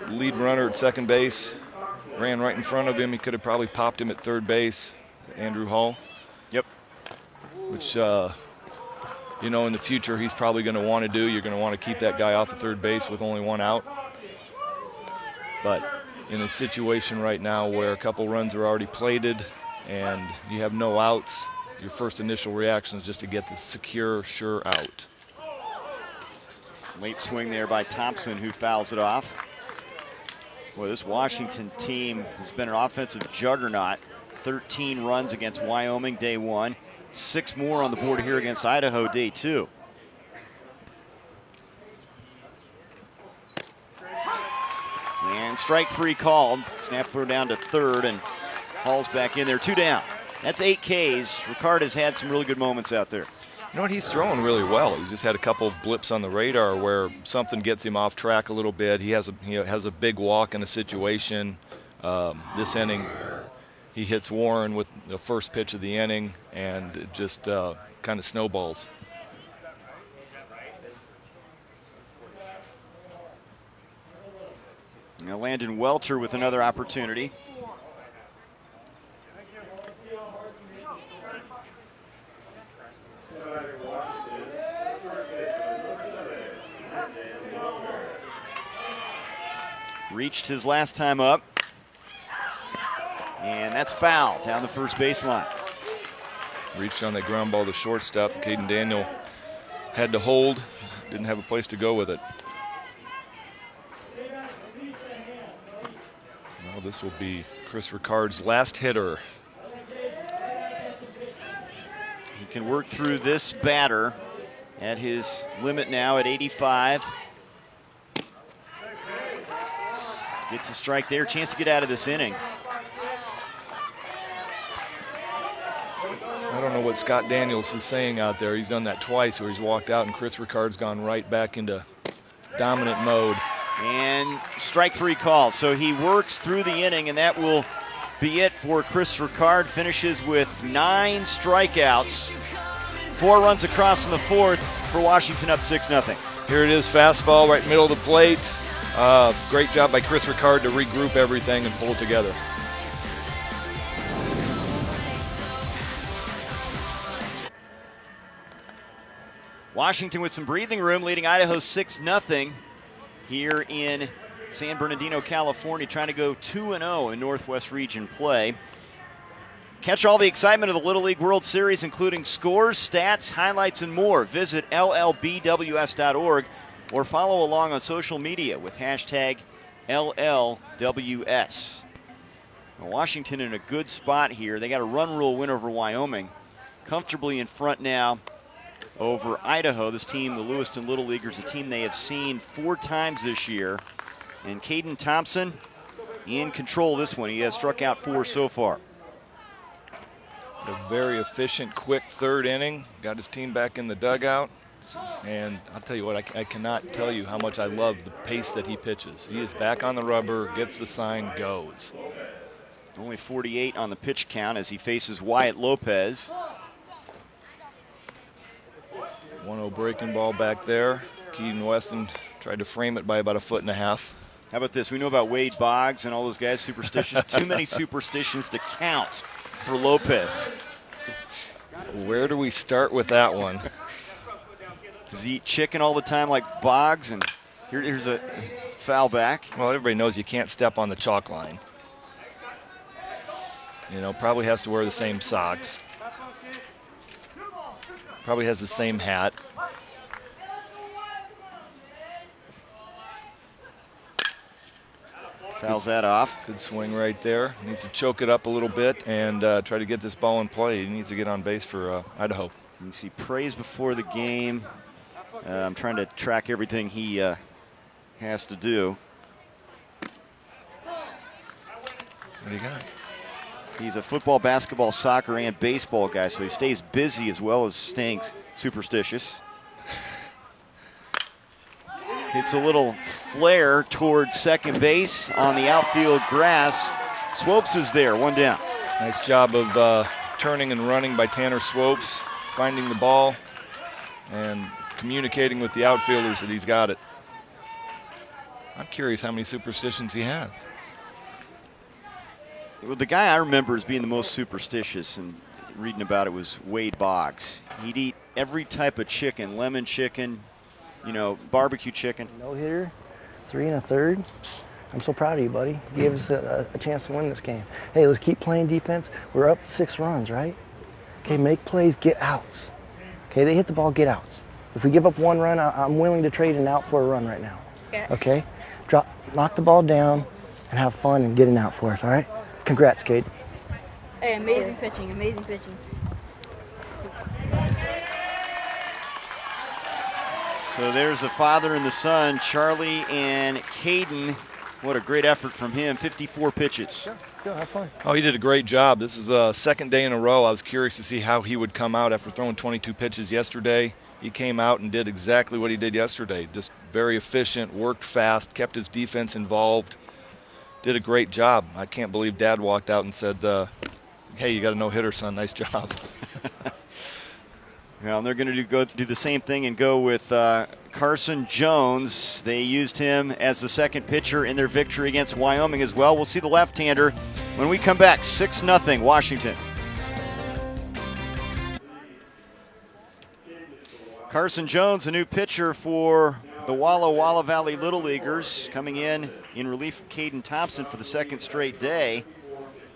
Lead runner at second base. Ran right in front of him. He could have probably popped him at third base. Andrew Hall. Yep. Which, you know, in the future he's probably going to want to do. You're going to want to keep that guy off of third base with only 1 out. But in a situation right now where a couple runs are already plated and you have no outs, your first initial reaction is just to get the secure, sure out. Late swing there by Thompson, who fouls it off. Boy, this Washington team has been an offensive juggernaut. 13 runs against Wyoming day one. 6 more on the board here against Idaho day two. And strike 3 called. Snap throw down to third, and Hall's back in there. 2 down. That's 8 Ks. Ricard has had some really good moments out there. You know what? He's throwing really well. He's just had a couple of blips on the radar where something gets him off track a little bit. He has a big walk in a situation. This inning, he hits Warren with the first pitch of the inning, and it just kind of snowballs. Now Landon Welter with another opportunity. Reached his last time up. And that's foul down the first baseline. Reached on that ground ball to shortstop. Caden Daniel had to hold. Didn't have a place to go with it. Well, this will be Chris Ricard's last hitter. He can work through this batter at his limit now at 85. Gets a strike there, chance to get out of this inning. I don't know what Scott Daniels is saying out there. He's done that twice where he's walked out and Chris Ricard's gone right back into dominant mode. And strike 3 call. So he works through the inning, and that will be it for Chris Ricard. Finishes with 9 strikeouts. 4 runs across in the fourth for Washington, up 6-0. Here it is, fastball right middle of the plate. Great job by Chris Ricard to regroup everything and pull it together. Washington with some breathing room, leading Idaho 6-0 here in San Bernardino, California, trying to go 2-0 in Northwest Region play. Catch all the excitement of the Little League World Series, including scores, stats, highlights, and more. Visit LLBWS.org or follow along on social media with hashtag LLWS. Now, Washington in a good spot here. They got a run rule win over Wyoming. Comfortably in front now over Idaho. This team, the Lewiston Little Leaguers, a team they have seen 4 times this year. And Caden Thompson in control of this one. He has struck out 4 so far. A very efficient, quick third inning. Got his team back in the dugout. And I'll tell you what, I cannot tell you how much I love the pace that he pitches. He is back on the rubber, gets the sign, goes. Only 48 on the pitch count as he faces Wyatt Lopez. 1-0 breaking ball back there. Keaton Weston tried to frame it by about 1.5 feet. How about this? We know about Wade Boggs and all those guys superstitious. Too many superstitions to count for Lopez. Where do we start with that one? Does he eat chicken all the time like Boggs? And here's a foul back. Well, everybody knows you can't step on the chalk line. You know, probably has to wear the same socks. Probably has the same hat. Fouls that off. Good swing right there. Needs to choke it up a little bit and try to get this ball in play. He needs to get on base for Idaho. You see praise before the game. I'm trying to track everything he has to do. What do you got? He's a football, basketball, soccer, and baseball guy, so he stays busy as well as staying superstitious. Hits a little flare towards second base on the outfield grass. Swopes is there, 1 down. Nice job of turning and running by Tanner Swopes, finding the ball and communicating with the outfielders that he's got it. I'm curious how many superstitions he has. Well, the guy I remember as being the most superstitious and reading about it was Wade Boggs. He'd eat every type of chicken, lemon chicken, you know, barbecue chicken. No hitter, 3 1/3. I'm so proud of you, buddy. You gave us a chance to win this game. Hey, let's keep playing defense. We're up 6 runs, right? Okay, make plays, get outs. Okay, they hit the ball, get outs. If we give up 1 run, I'm willing to trade an out for a run right now. Okay? Knock the ball down and have fun and get an out for us, all right? Congrats, Cade. Hey, amazing pitching, amazing pitching. So there's the father and the son, Charlie and Caden. What a great effort from him, 54 pitches. Go, have fun. Oh, he did a great job. This is a second day in a row. I was curious to see how he would come out after throwing 22 pitches yesterday. He came out and did exactly what he did yesterday. Just very efficient, worked fast, kept his defense involved. Did a great job. I can't believe Dad walked out and said, hey, you got a no-hitter, son. Nice job. Well, they're going to do the same thing and go with Carson Jones. They used him as the second pitcher in their victory against Wyoming as well. We'll see the left-hander when we come back. 6-0 Washington. Carson Jones, a new pitcher for the Walla Valley Little Leaguers, coming in relief of Caden Thompson for the second straight day.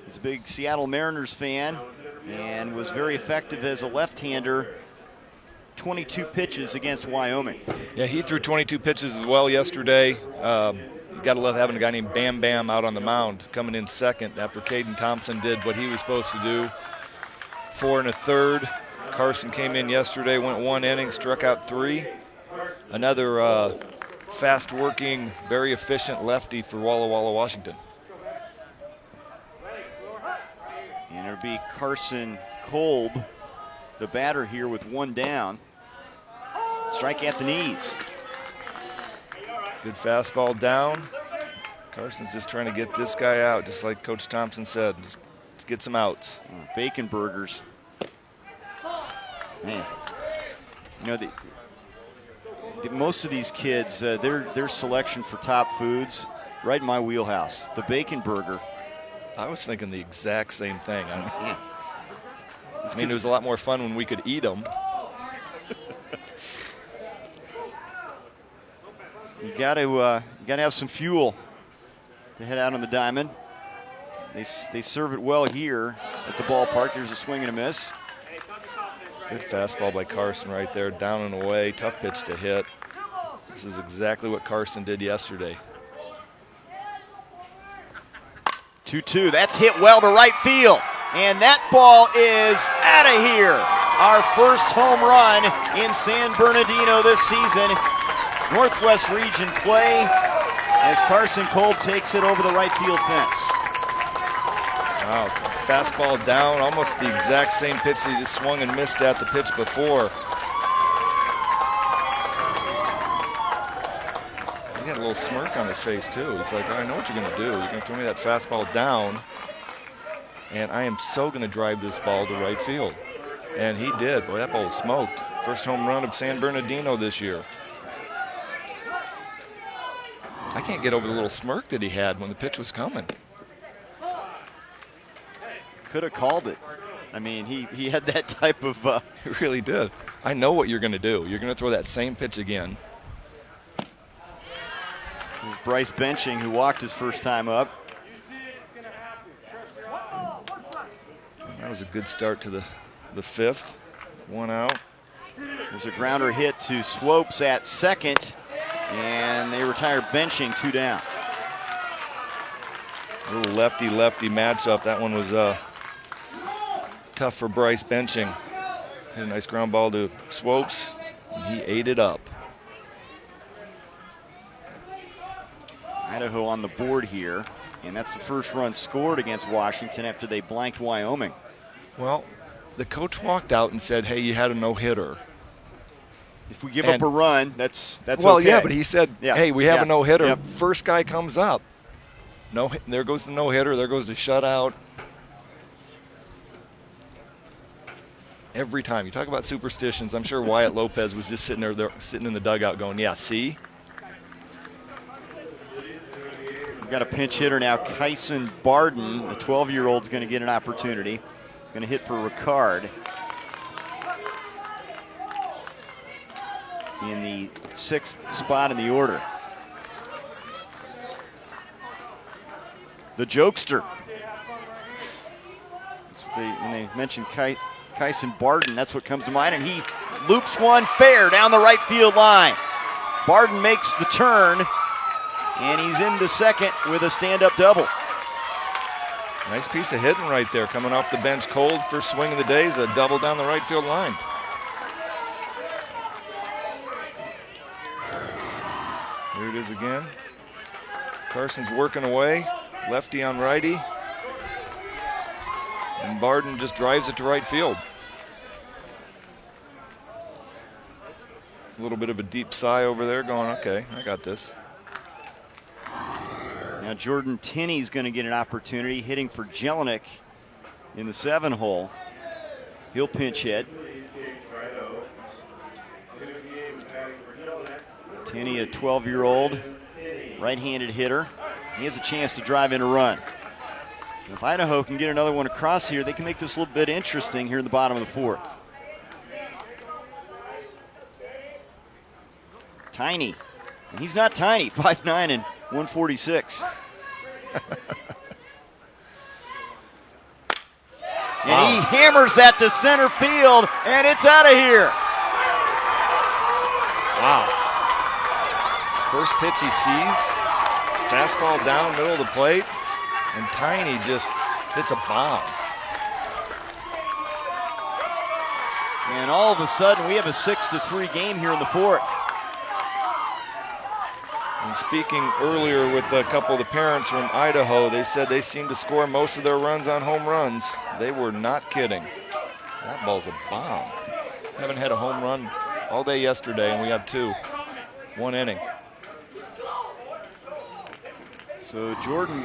He's a big Seattle Mariners fan and was very effective as a left-hander. 22 pitches against Wyoming. Yeah, he threw 22 pitches as well yesterday. Got to love having a guy named Bam Bam out on the mound, coming in second after Caden Thompson did what he was supposed to do. 4 1/3. Carson came in yesterday, went 1 inning, struck out 3. Another fast-working, very efficient lefty for Walla Walla, Washington. And it'll be Carson Kolb, the batter here with 1 down. Strike at the knees. Good fastball down. Carson's just trying to get this guy out, just like Coach Thompson said. Just let's get some outs. Bacon burgers. Man, you know, most of these kids, their selection for top foods, right in my wheelhouse. The bacon burger. I was thinking the exact same thing. Yeah. I mean, it was a lot more fun when we could eat them. You got to have some fuel to head out on the diamond. They serve it well here at the ballpark. There's a swing and a miss. Good fastball by Carson right there, down and away. Tough pitch to hit. This is exactly what Carson did yesterday. 2-2. That's hit well to right field. And that ball is out of here. Our first home run in San Bernardino this season. Northwest Region play as Carson Kolb takes it over the right field fence. Wow, fastball down, almost the exact same pitch that he just swung and missed at the pitch before. He got a little smirk on his face too. He's like, I know what you're gonna do. You're gonna throw me that fastball down, and I am so gonna drive this ball to right field. And he did. Boy, that ball was smoked. First home run of San Bernardino this year. I can't get over the little smirk that he had when the pitch was coming. Could have called it. I mean, he had that type of... He really did. I know what you're going to do. You're going to throw that same pitch again. There's Bryce Benching, who walked his first time up. That was a good start to the 5th. 1 out. There's a grounder hit to Swopes at second, and they retire Benching, 2 down. A little lefty-lefty matchup. That one was tough for Bryce Benching. Hit a nice ground ball to Swopes, and he ate it up. Idaho on the board here, and that's the first run scored against Washington after they blanked Wyoming. Well, the coach walked out and said, hey, you had a no-hitter. If we give up a run, that's well, okay. yeah, but he said, hey, we have a no-hitter. Yep. First guy comes up. No, there goes the no-hitter. There goes the shutout. Every time. You talk about superstitions. I'm sure Wyatt Lopez was just sitting there sitting in the dugout going, yeah, see? We've got a pinch hitter now, Kyson Barden. The 12-year-old's going to get an opportunity. He's going to hit for Ricard in the 6th spot in the order. the jokester. When they mentioned Kyson Barden, that's what comes to mind, and he loops one fair down the right field line. Barden makes the turn, and he's into second with a stand-up double. Nice piece of hitting right there, coming off the bench cold. First swing of the day is a double down the right field line. Here it is again. Carson's working away, lefty on righty. And Barden just drives it to right field. A little bit of a deep sigh over there going, okay, I got this. Now Jordan Tinney's going to get an opportunity hitting for Jelinek in the 7-hole. He'll pinch hit. Tinney, a 12-year-old right-handed hitter. He has a chance to drive in a run. If Idaho can get another one across here, they can make this a little bit interesting here in the bottom of the 4th. Tiny. And he's not tiny, 5'9" and 146. And he hammers that to center field, and it's out of here. Wow. First pitch he sees, fastball down middle of the plate, and Tiny just hits a bomb. And all of a sudden, we have a 6-3 game here in the 4th. And speaking earlier with a couple of the parents from Idaho, they said they seem to score most of their runs on home runs. They were not kidding. That ball's a bomb. Haven't had a home run all day yesterday, and we have 2. 1 inning. So Jordan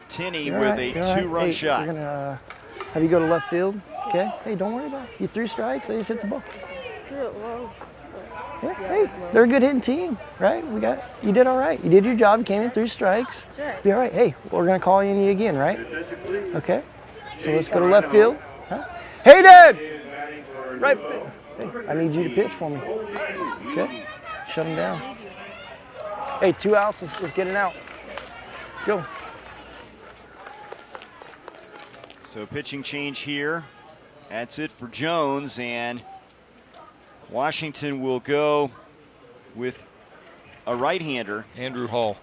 Tinney with a 2-run shot. We're gonna have you go to left field. Okay. Hey, don't worry about it. You 3 strikes. They just hit the ball. Threw it low. Yeah, hey, they're a good hitting team, right? You did all right. You did your job. You came in 3 strikes. Sure. Be all right. Hey, we're gonna call you again, right? Okay. So let's go to left field. Huh? Hey, Dad. Right. Hey, I need you to pitch for me. Okay. Shut him down. Hey, 2 outs. Let's get an out. Let's go. So pitching change here. That's it for Jones, and Washington will go with a right-hander. Andrew Hall.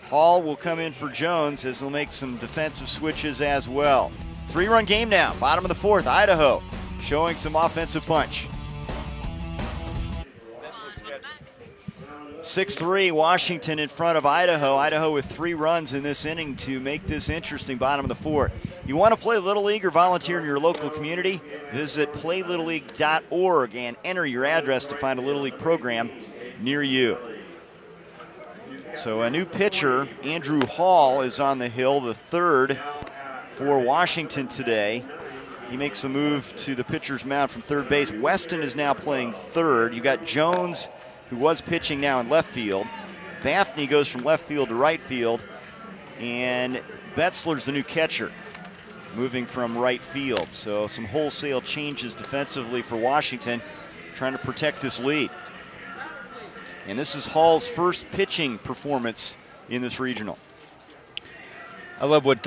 Hall will come in for Jones as they'll make some defensive switches as well. 3-run game now, bottom of the 4th. Idaho showing some offensive punch. 6-3, Washington in front of Idaho. Idaho with 3 runs in this inning to make this interesting bottom of the 4th. You want to play Little League or volunteer in your local community? Visit playlittleleague.org and enter your address to find a Little League program near you. So a new pitcher, Andrew Hall, is on the hill, the 3rd for Washington today. He makes the move to the pitcher's mound from third base. Weston is now playing 3rd. You got Jones, who was pitching now in left field. Baffney goes from left field to right field. And Betzler's the new catcher, moving from right field. So some wholesale changes defensively for Washington, trying to protect this lead. And this is Hall's first pitching performance in this regional. I love what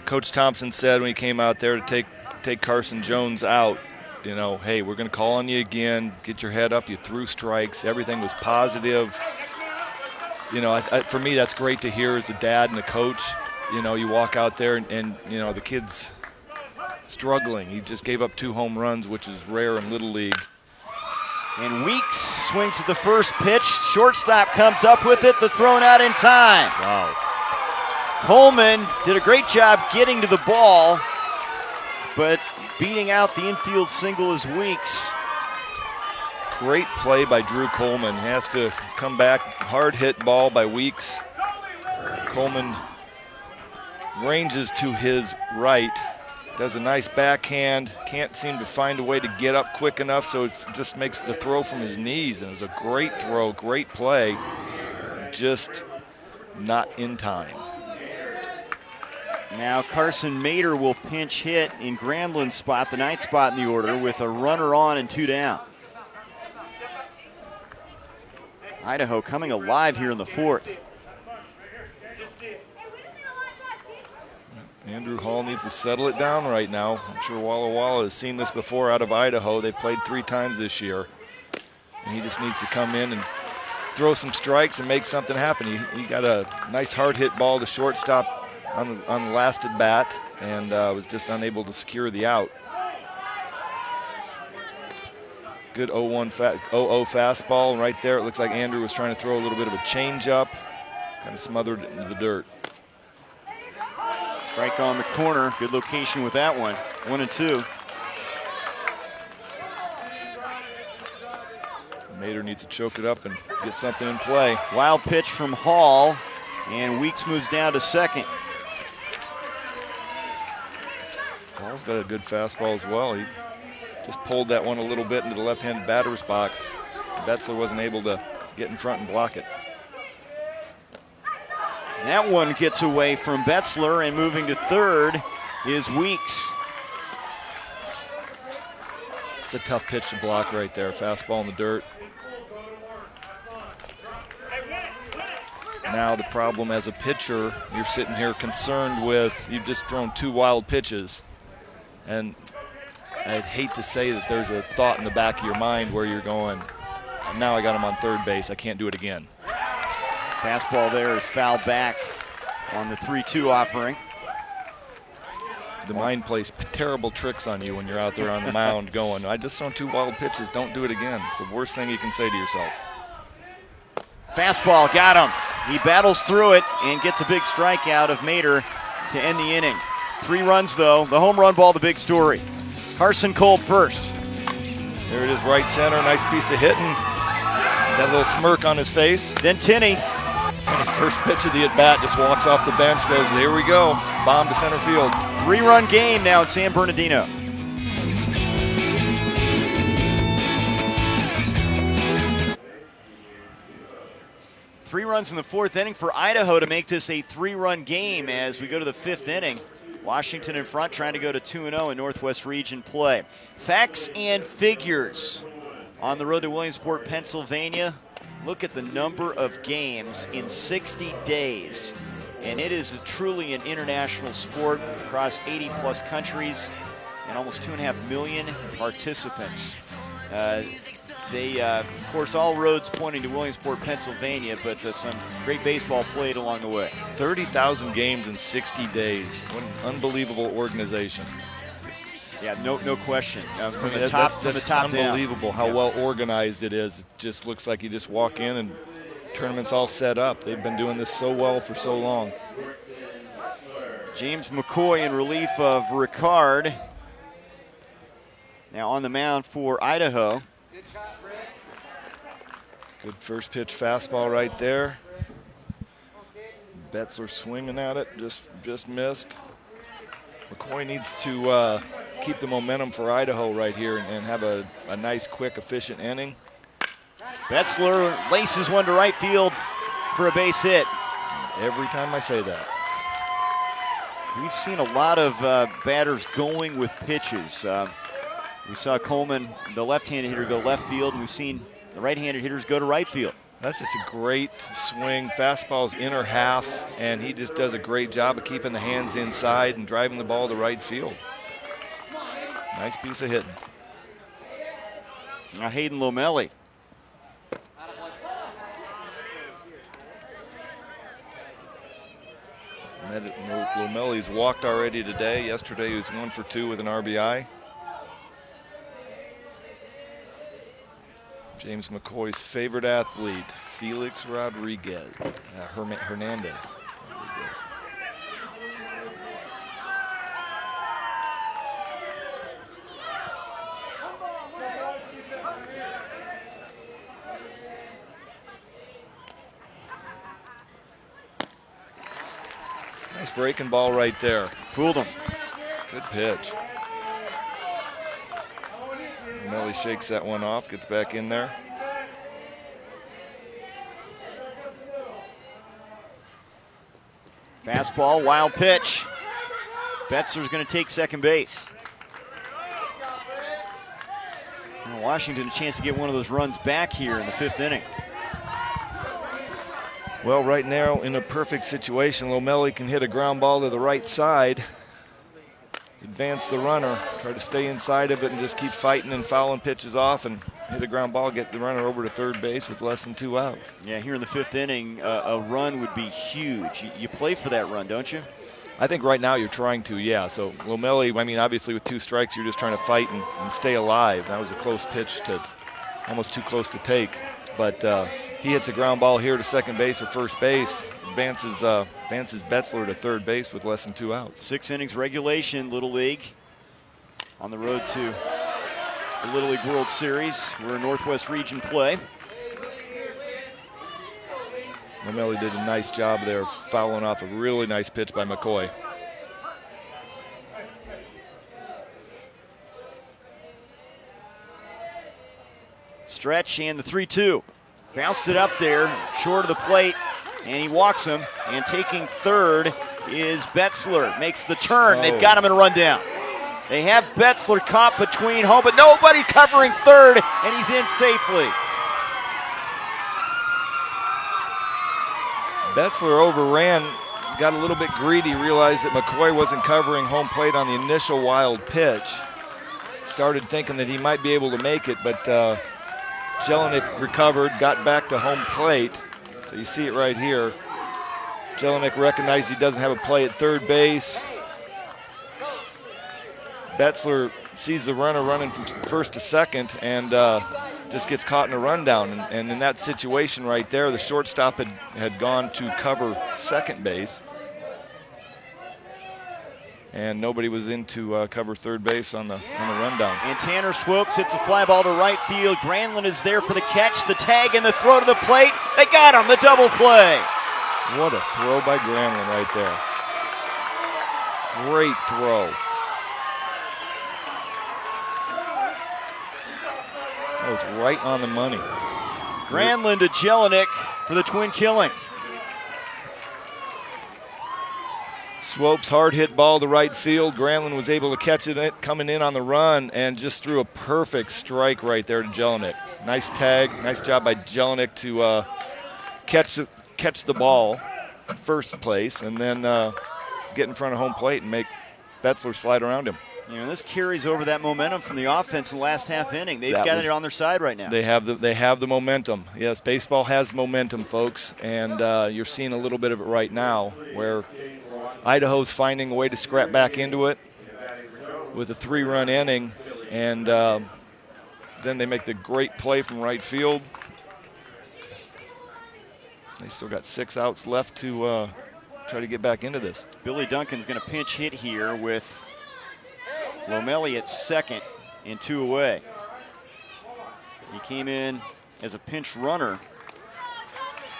Coach Thompson said when he came out there to take Carson Jones out. You know, hey, we're going to call on you again. Get your head up. You threw strikes. Everything was positive. You know, for me, that's great to hear as a dad and a coach. You know, you walk out there and you know, the kid's struggling. He just gave up 2 home runs, which is rare in Little League. And Weeks swings at the first pitch. Shortstop comes up with it. The thrown out in time. Wow. Coleman did a great job getting to the ball, but beating out the infield single is Weeks. Great play by Drew Coleman. He has to come back. Hard hit ball by Weeks. Coleman ranges to his right. Does a nice backhand. Can't seem to find a way to get up quick enough, so it just makes the throw from his knees. And it was a great throw, great play. Just not in time. Now Carson Mader will pinch hit in Granlund's spot, the 9th spot in the order, with a runner on and 2 down. Idaho coming alive here in the 4th. Andrew Hall needs to settle it down right now. I'm sure Walla has seen this before out of Idaho. They've played 3 times this year. And he just needs to come in and throw some strikes and make something happen. He got a nice hard hit ball to shortstop on the last at bat and was just unable to secure the out. Good 0-0 fastball right there. It looks like Andrew was trying to throw a little bit of a changeup, kind of smothered it into the dirt. Strike on the corner. Good location with that one. 1-2. Mater needs to choke it up and get something in play. Wild pitch from Hall, and Weeks moves down to second. Hall's got a good fastball as well. He just pulled that one a little bit into the left-handed batter's box. Betzler wasn't able to get in front and block it. That one gets away from Betzler, and moving to third is Weeks. It's a tough pitch to block right there. Fastball in the dirt. Now the problem as a pitcher, you're sitting here concerned with, you've just thrown 2 wild pitches. And I'd hate to say that there's a thought in the back of your mind where you're going, now I got him on third base, I can't do it again. Fastball there is fouled back on the 3-2 offering. The mind plays terrible tricks on you when you're out there on the mound going, I just thrown 2 wild pitches, don't do it again. It's the worst thing you can say to yourself. Fastball, got him. He battles through it and gets a big strikeout of Mater to end the inning. 3 runs though, the home run ball, the big story. Carson Kolb first. There it is, right center, nice piece of hitting. That little smirk on his face. Then Tinney. First pitch of the at-bat, just walks off the bench, goes, there we go, bomb to center field. 3-run game now at San Bernardino. Three runs in the 4th inning for Idaho to make this a 3-run game as we go to the 5th inning. Washington in front, trying to go to 2-0 in Northwest Region play. Facts and figures on the road to Williamsport, Pennsylvania. Look at the number of games in 60 days. And it is truly an international sport across 80-plus countries and almost 2.5 million participants. Of course, all roads pointing to Williamsport, Pennsylvania, but some great baseball played along the way. 30,000 games in 60 days. What an unbelievable organization. Yeah, no question. From the top down. Unbelievable how well organized it is. It just looks like you just walk in and tournament's all set up. They've been doing this so well for so long. James McCoy in relief of Ricard. Now on the mound for Idaho. Good first pitch fastball right there. Betzler swinging at it, just missed. McCoy needs to keep the momentum for Idaho right here and have a nice, quick, efficient inning. Betzler laces one to right field for a base hit. Every time I say that. We've seen a lot of batters going with pitches. We saw Coleman, the left-handed hitter, go left field, and we've seen the right-handed hitters go to right field. That's just a great swing. Fastball's inner half, and he just does a great job of keeping the hands inside and driving the ball to right field. Nice piece of hitting. Now Hayden Lomelli. Lomelli's walked already today. Yesterday he was 1 for 2 with an RBI. James McCoy's favorite athlete, Felix Hernandez. Nice breaking ball right there. Fooled him. Good pitch. Melly shakes that one off, gets back in there. Fastball, wild pitch. Betzler's going to take second base. Well, Washington a chance to get one of those runs back here in the 5th inning. Well, right now in a perfect situation, Lomelli can hit a ground ball to the right side, advance the runner, try to stay inside of it and just keep fighting and fouling pitches off and hit a ground ball, get the runner over to third base with less than 2 outs. Yeah, here in the 5th inning, a run would be huge. You play for that run, don't you? I think right now you're trying to, yeah. So Lomelli, I mean, obviously with 2 strikes, you're just trying to fight and stay alive. That was a close pitch to almost too close to take. But he hits a ground ball here to second base or first base, advances Betzler to third base with less than 2 outs. 6 innings regulation, Little League, on the road to the Little League World Series. We're in Northwest Region play. Lomelli did a nice job there, fouling off a really nice pitch by McCoy. Stretch and the 3-2. Bounced it up there, short of the plate, and he walks him. And taking third is Betzler. Makes the turn. They've got him in a rundown. They have Betzler caught between home, but nobody covering third, and he's in safely. Betzler overran, got a little bit greedy, realized that McCoy wasn't covering home plate on the initial wild pitch. Started thinking that he might be able to make it, but Jelinek recovered, got back to home plate. So you see it right here. Jelinek recognized he doesn't have a play at third base. Betzler sees the runner running from first to second and just gets caught in a rundown. And in that situation right there, the shortstop had gone to cover second base. And nobody was in to cover third base on the rundown. And Tanner Swopes hits a fly ball to right field. Granlund is there for the catch, the tag, and the throw to the plate. They got him, the double play. What a throw by Granlund right there. Great throw. That was right on the money. Granlund to Jelinek for the twin killing. Swopes hard hit ball to right field. Granlund was able to catch it coming in on the run and just threw a perfect strike right there to Jelinek. Nice tag, nice job by Jelinek to catch the ball first place and then get in front of home plate and make Betzler slide around him. You know, this carries over that momentum from the offense in the last half inning. They've got it on their side right now. They have the momentum. Yes, baseball has momentum, folks, and you're seeing a little bit of it right now where Idaho's finding a way to scrap back into it with a 3-run inning, and then they make the great play from right field. They still got 6 outs left to try to get back into this. Billy Duncan's going to pinch hit here with Lomelli at second and 2 away. He came in as a pinch runner.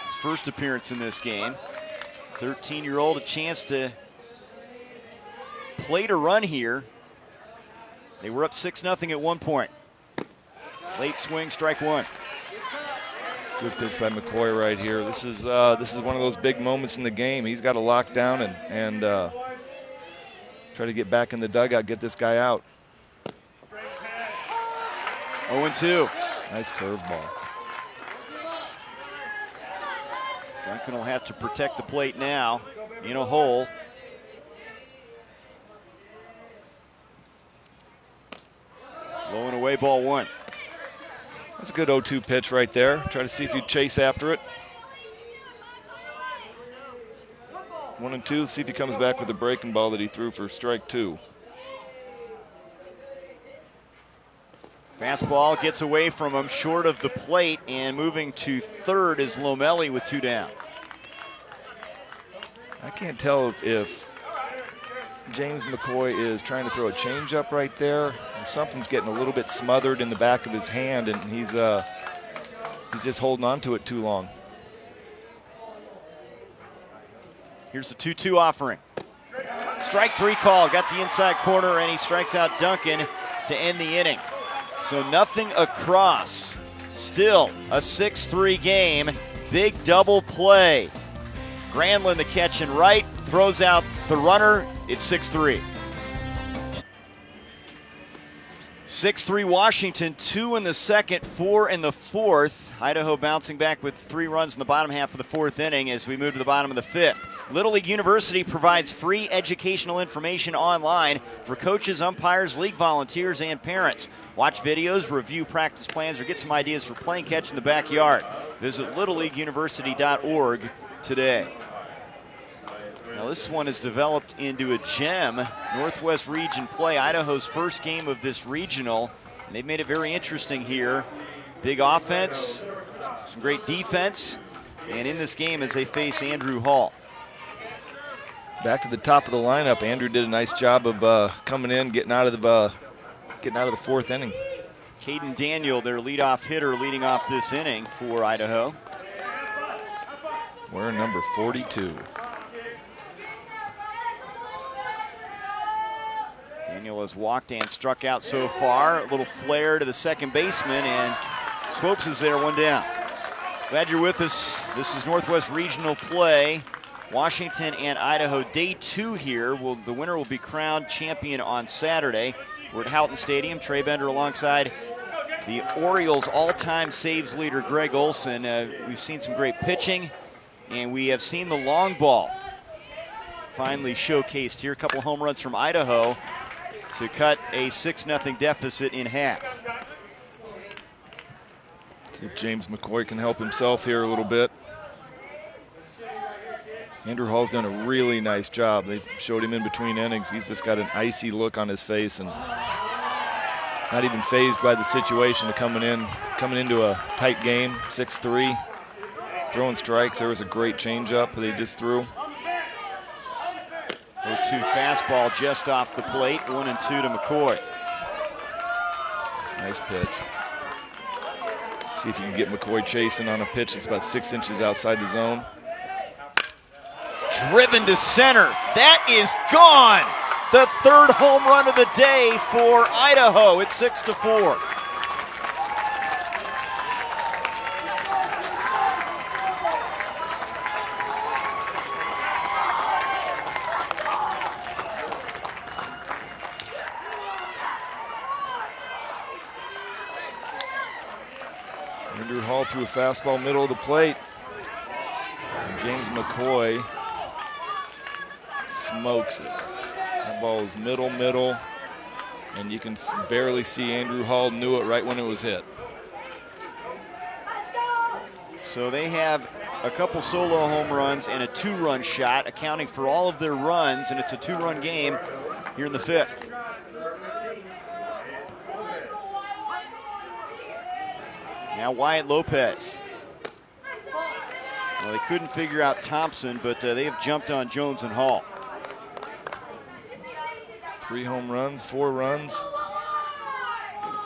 His first appearance in this game. 13-year-old, a chance to play to run here. They were up 6-0 at one point. Late swing, strike 1. Good pitch by McCoy right here. This is one of those big moments in the game. He's got to lock down and try to get back in the dugout, get this guy out. 0-2. Nice curveball. Duncan will have to protect the plate now in a hole. Low and away, ball 1. That's a good 0-2 pitch right there. Try to see if you chase after it. 1-2, see if he comes back with the breaking ball that he threw for strike 2. Fastball gets away from him, short of the plate, and moving to third is Lomelli with 2 down. I can't tell if James McCoy is trying to throw a changeup right there. If something's getting a little bit smothered in the back of his hand, and he's just holding on to it too long. Here's the 2-2 offering. Strike 3 call, got the inside corner, and he strikes out Duncan to end the inning. So nothing across. Still a 6-3 game. Big double play. Granlund the catch in right, throws out the runner. It's 6-3. 6-3 Washington, 2 in the second, 4 in the fourth. Idaho bouncing back with 3 runs in the bottom half of the 4th inning as we move to the bottom of the 5th. Little League University provides free educational information online for coaches, umpires, league volunteers, and parents. Watch videos, review practice plans, or get some ideas for playing catch in the backyard. Visit littleleagueuniversity.org today. Now this one is developed into a gem. Northwest Region play, Idaho's first game of this regional. And they've made it very interesting here. Big offense, some great defense, and in this game as they face Andrew Hall. Back to the top of the lineup, Andrew did a nice job of coming in, getting out of the 4th inning. Caden Daniel, their leadoff hitter, leading off this inning for Idaho. We're number 42. Daniel has walked and struck out so far. A little flare to the second baseman, and Swopes is there, 1 down. Glad you're with us. This is Northwest Regional play. Washington and Idaho, day 2 here. The winner will be crowned champion on Saturday. We're at Houghton Stadium. Trey Bender alongside the Orioles' all-time saves leader, Greg Olson. We've seen some great pitching, and we have seen the long ball finally showcased here. A couple home runs from Idaho to cut a 6-0 deficit in half. See if James McCoy can help himself here a little bit. Andrew Hall's done a really nice job. They showed him in between innings. He's just got an icy look on his face and not even phased by the situation of coming into a tight game, 6-3, throwing strikes. There was a great changeup that he just threw. 0-2 fastball just off the plate, 1-2 to McCoy. Nice pitch. See if you can get McCoy chasing on a pitch that's about 6 inches outside the zone. Driven to center. That is gone. The 3rd home run of the day for Idaho. It's 6-4. Andrew Hall threw a fastball middle of the plate. And James McCoy smokes it. That ball is middle, and you can barely see Andrew Hall knew it right when it was hit. So they have a couple solo home runs and a 2-run shot, accounting for all of their runs, and it's a 2-run game here in the 5th. Now Wyatt Lopez. Well, they couldn't figure out Thompson, but they have jumped on Jones and Hall. 3 home runs, 4 runs.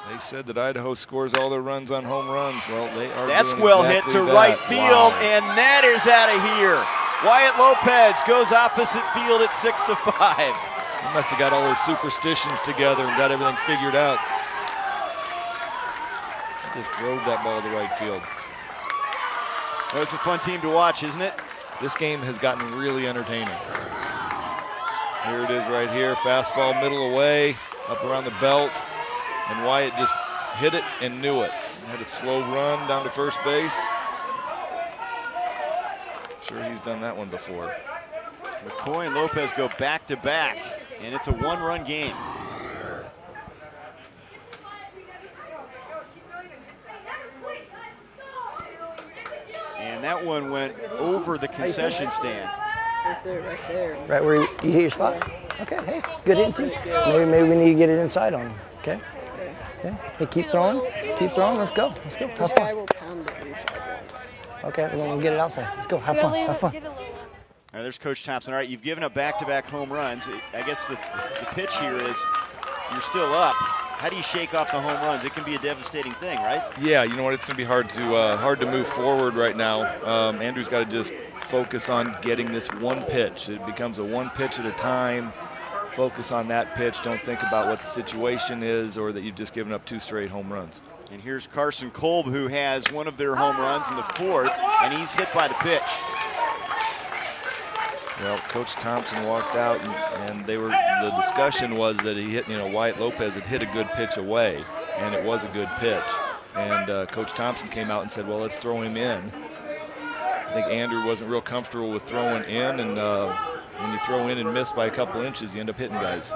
They said that Idaho scores all their runs on home runs. Well, they are. That's doing well exactly hit to that. right field, Wow. and that is out of here. Wyatt Lopez goes opposite field at 6-5. He must have got all his superstitions together and got everything figured out. He just drove that ball to right field. That's a fun team to watch, isn't it? This game has gotten really entertaining. Here it is right here, fastball middle away, up around the belt, and Wyatt just hit it and knew it. Had a slow run down to first base. Sure he's done that one before. McCoy and Lopez go back-to-back, and it's a 1-run game. And that one went over the concession stand. Right there. Right where you hit your spot? Okay, hey, good hit too. Maybe we need to get it inside on him, okay? Yeah. Hey, keep throwing, let's go, have This guy fun. will pound it inside once. Okay, we're gonna get it outside, let's go, have fun. All right, there's Coach Thompson. All right, you've given up back-to-back home runs. I guess the pitch here is you're still up. How do you shake off the home runs? It can be a devastating thing, right? Yeah, you know what? It's going to be hard to move forward right now. Andrew's got to just focus on getting this one pitch. It becomes a one pitch at a time. Focus on that pitch. Don't think about what the situation is or that you've just given up 2 straight home runs. And here's Carson Kolb, who has one of their home runs in the 4th, and he's hit by the pitch. Well, Coach Thompson walked out, and the discussion was that he hit, Wyatt Lopez had hit a good pitch away, and it was a good pitch. And Coach Thompson came out and said, well, let's throw him in. I think Andrew wasn't real comfortable with throwing in, and when you throw in and miss by a couple inches, you end up hitting guys.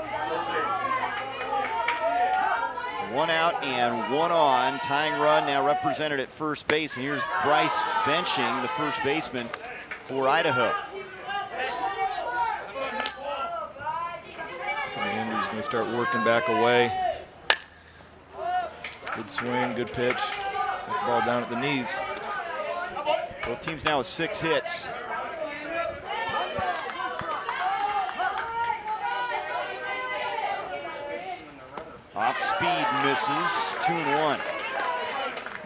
1 out and 1 on. Tying run now represented at first base. And here's Bryce benching the first baseman for Idaho. Andrew's going to start working back away. Good swing, good pitch. Get the ball down at the knees. Both teams now with 6 hits. Off speed misses, 2-1.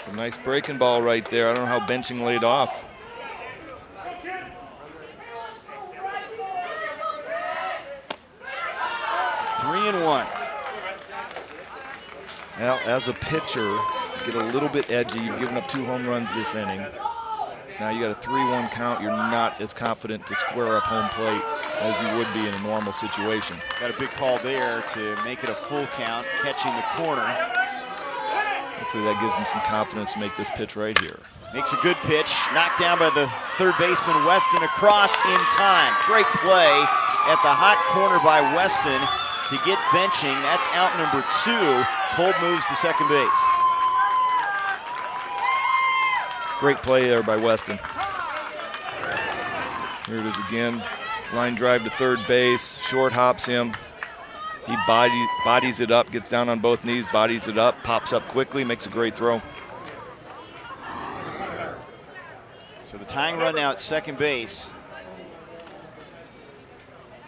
A nice breaking ball right there. I don't know how benching laid off. Three and 1. Now, as a pitcher, get a little bit edgy. You've given up 2 home runs this inning. Now you got a 3-1 count. You're not as confident to square up home plate as you would be in a normal situation. Got a big call there to make it a full count, catching the corner. Hopefully that gives him some confidence to make this pitch right here. Makes a good pitch, knocked down by the third baseman Weston, across in time. Great play at the hot corner by Weston to get benching. That's out number 2. Kolb moves to second base. Great play there by Weston. Here it is again. Line drive to third base. Short hops him. He bodies it up, gets down on both knees, bodies it up, pops up quickly, makes a great throw. So the tying run now at second base.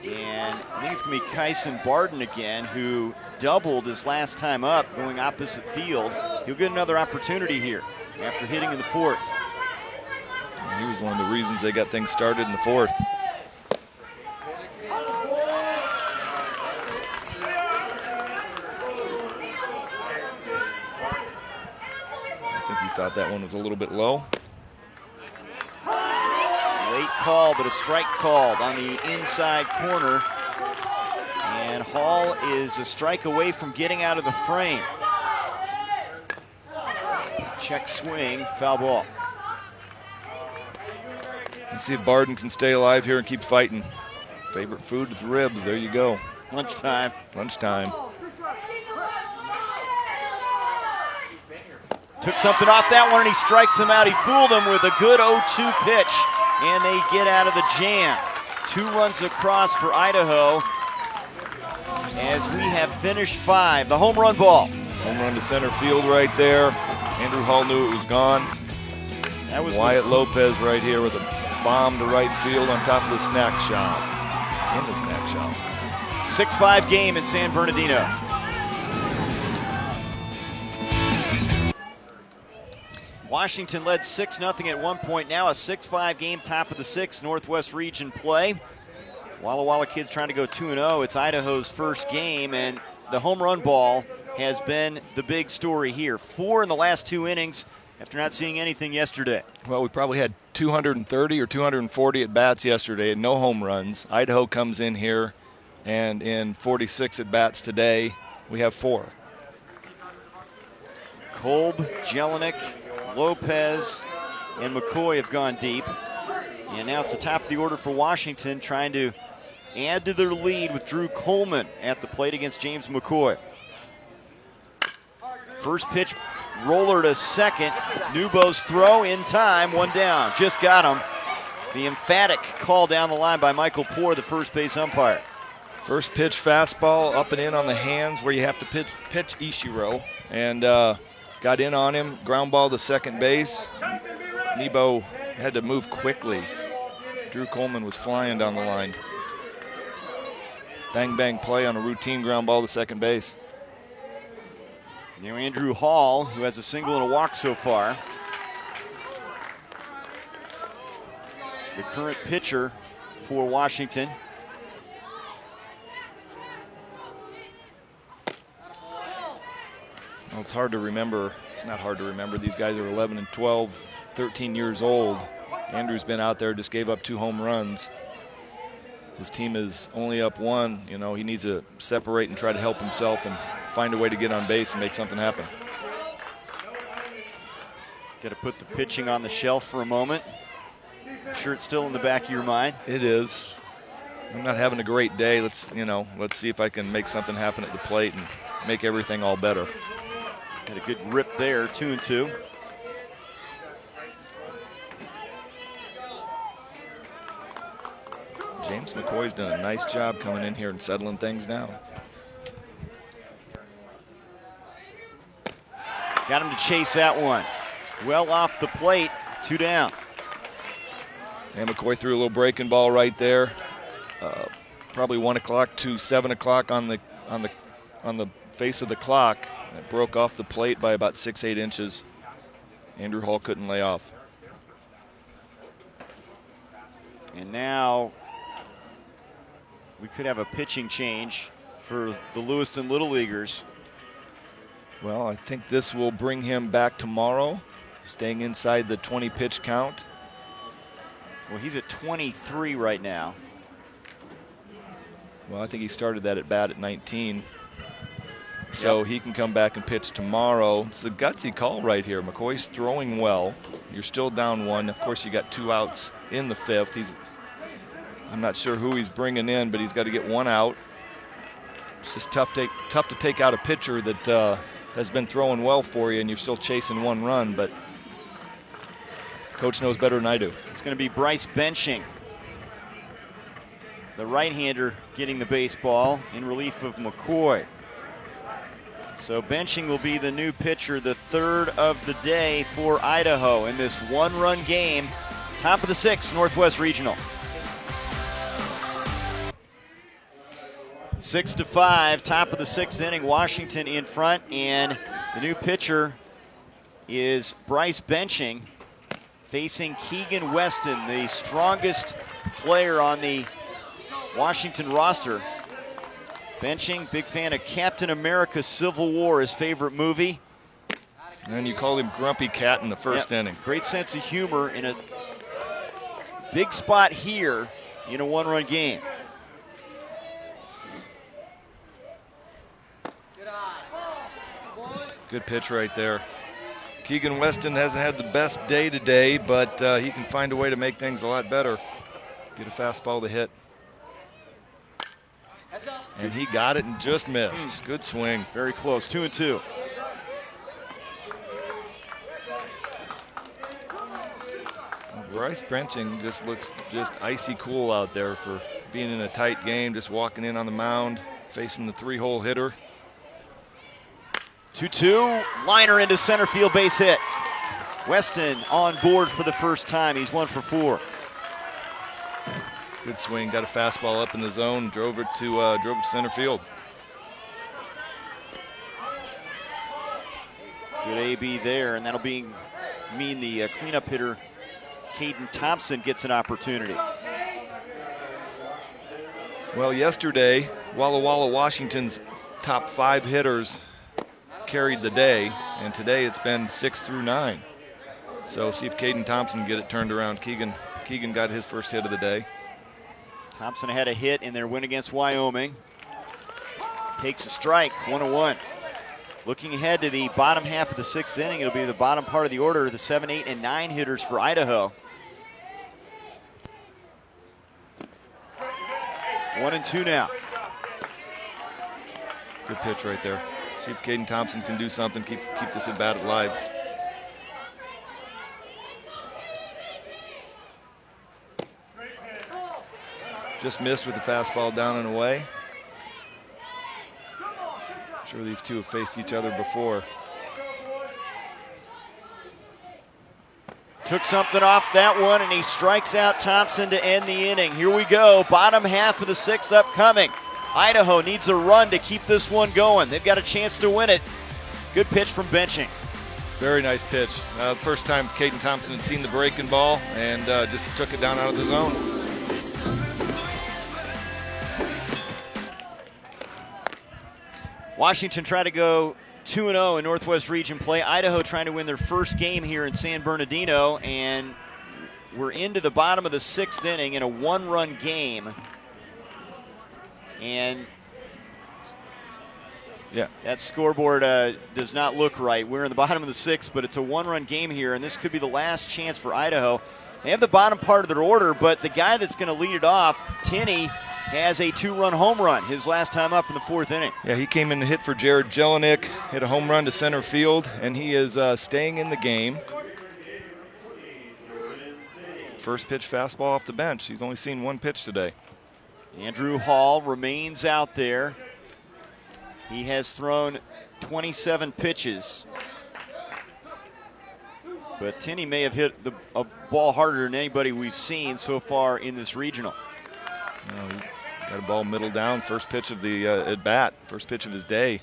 And I think it's going to be Kyson Barden again, who doubled his last time up, going opposite field. He'll get another opportunity here after hitting in the 4th. And he was one of the reasons they got things started in the 4th. I think he thought that one was a little bit low. Late call, but a strike called on the inside corner. And Hall is a strike away from getting out of the frame. Check swing, foul ball. Let's see if Barden can stay alive here and keep fighting. Favorite food is ribs. There you go. Lunchtime. Lunchtime. Took something off that one, and he strikes him out. He fooled him with a good 0-2 pitch, and they get out of the jam. 2 runs across for Idaho as we have finished 5. The home run ball. Home run to center field right there. Andrew Hall knew it was gone. That was Wyatt Lopez right here with a bomb to right field on top of the snack shop. In the snack shop. 6-5 game in San Bernardino. Washington led 6-0 at one point. Now a 6-5 game, top of the 6th, Northwest Region play. Walla Walla kids trying to go 2-0. It's Idaho's first game, and the home run ball has been the big story here. 4 in the last 2 innings after not seeing anything yesterday. Well, we probably had 230 or 240 at bats yesterday and no home runs. Idaho comes in here, and in 46 at bats today, we have 4. Kolb, Jelinek, Lopez, and McCoy have gone deep. And now it's the top of the order for Washington, trying to add to their lead with Drew Coleman at the plate against James McCoy. First pitch, roller to second. Nubo's throw in time, 1 down. Just got him. The emphatic call down the line by Michael Poore, the first base umpire. First pitch fastball up and in on the hands where you have to pitch Ishiro. And got in on him, ground ball to second base. Nebo had to move quickly. Drew Coleman was flying down the line. Bang, bang play on a routine ground ball to second base. Now Andrew Hall, who has a single and a walk so far. The current pitcher for Washington. Well, it's hard to remember. It's not hard to remember. These guys are 11 and 12, 13 years old. Andrew's been out there, just gave up 2 home runs. His team is only up 1. You know, he needs to separate and try to help himself and find a way to get on base and make something happen. Got to put the pitching on the shelf for a moment. I'm sure it's still in the back of your mind. It is. I'm not having a great day. Let's see if I can make something happen at the plate and make everything all better. Had a good rip there, 2-2. James McCoy's done a nice job coming in here and settling things down. Got him to chase that one. Well off the plate, 2 down. And McCoy threw a little breaking ball right there. Probably 1 o'clock to 7 o'clock on the face of the clock. It broke off the plate by about 6-8 inches. Andrew Hall couldn't lay off. And now we could have a pitching change for the Lewiston Little Leaguers. Well, I think this will bring him back tomorrow, staying inside the 20 pitch count. Well, he's at 23 right now. Well, I think he started that at bat at 19. So he can come back and pitch tomorrow. It's a gutsy call right here. McCoy's throwing well. You're still down 1. Of course, you got 2 outs in the 5th. I'm not sure who he's bringing in, but he's got to get 1 out. It's just tough to take out a pitcher that has been throwing well for you, and you're still chasing 1 run. But Coach knows better than I do. It's going to be Bryce Benching, the right-hander, getting the baseball in relief of McCoy. So Benching will be the new pitcher, the 3rd of the day for Idaho in this 1-run game. Top of the 6th, Northwest Regional. 6-5, top of the 6th inning, Washington in front, and the new pitcher is Bryce Benching, facing Keegan Weston, the strongest player on the Washington roster. Benching, big fan of Captain America Civil War, his favorite movie. And you called him Grumpy Cat in the first inning. Great sense of humor in a big spot here in a 1-run game. Good pitch right there. Keegan Weston hasn't had the best day today, but he can find a way to make things a lot better. Get a fastball to hit. And he got it and just missed. Good swing. Very close, 2-2. Bryce Benching just looks just icy cool out there for being in a tight game, just walking in on the mound, facing the 3-hole hitter. 2-2, liner into center field, base hit. Weston on board for the first time. He's 1 for 4. Good swing, got a fastball up in the zone, drove it to center field. Good AB there, and that'll mean the cleanup hitter, Caden Thompson, gets an opportunity. Well, yesterday, Walla Walla, Washington's top 5 hitters carried the day, and today it's been 6 through 9. So see if Caden Thompson can get it turned around. Keegan got his first hit of the day. Thompson had a hit in their win against Wyoming. Takes a strike, 1-1. Looking ahead to the bottom half of the 6th inning, it'll be the bottom part of the order, the 7, 8, and 9 hitters for Idaho. 1-2 now. Good pitch right there. See if Caden Thompson can do something, keep this at bat alive. Just missed with the fastball down and away. I'm sure these two have faced each other before. Took something off that one, and he strikes out Thompson to end the inning. Here we go, bottom half of the 6th upcoming. Idaho needs a run to keep this one going. They've got a chance to win it. Good pitch from Benching. Very nice pitch. First time Caden Thompson had seen the breaking ball and just took it down out of the zone. Washington tried to go 2-0 in Northwest Region play. Idaho trying to win their first game here in San Bernardino, and we're into the bottom of the 6th inning in a 1-run game. And Yeah. That scoreboard does not look right. We're in the bottom of the 6th, but it's a one-run game here, and this could be the last chance for Idaho. They have the bottom part of their order, but the guy that's going to lead it off, Tinney, has a 2-run home run his last time up in the 4th inning. Yeah, he came in and hit for Jared Jelinek, hit a home run to center field, and he is staying in the game. First pitch fastball off the bench. He's only seen one pitch today. Andrew Hall remains out there. He has thrown 27 pitches. But Tinney may have hit a ball harder than anybody we've seen so far in this regional. He got a ball middle down, first pitch of the at-bat, first pitch of his day.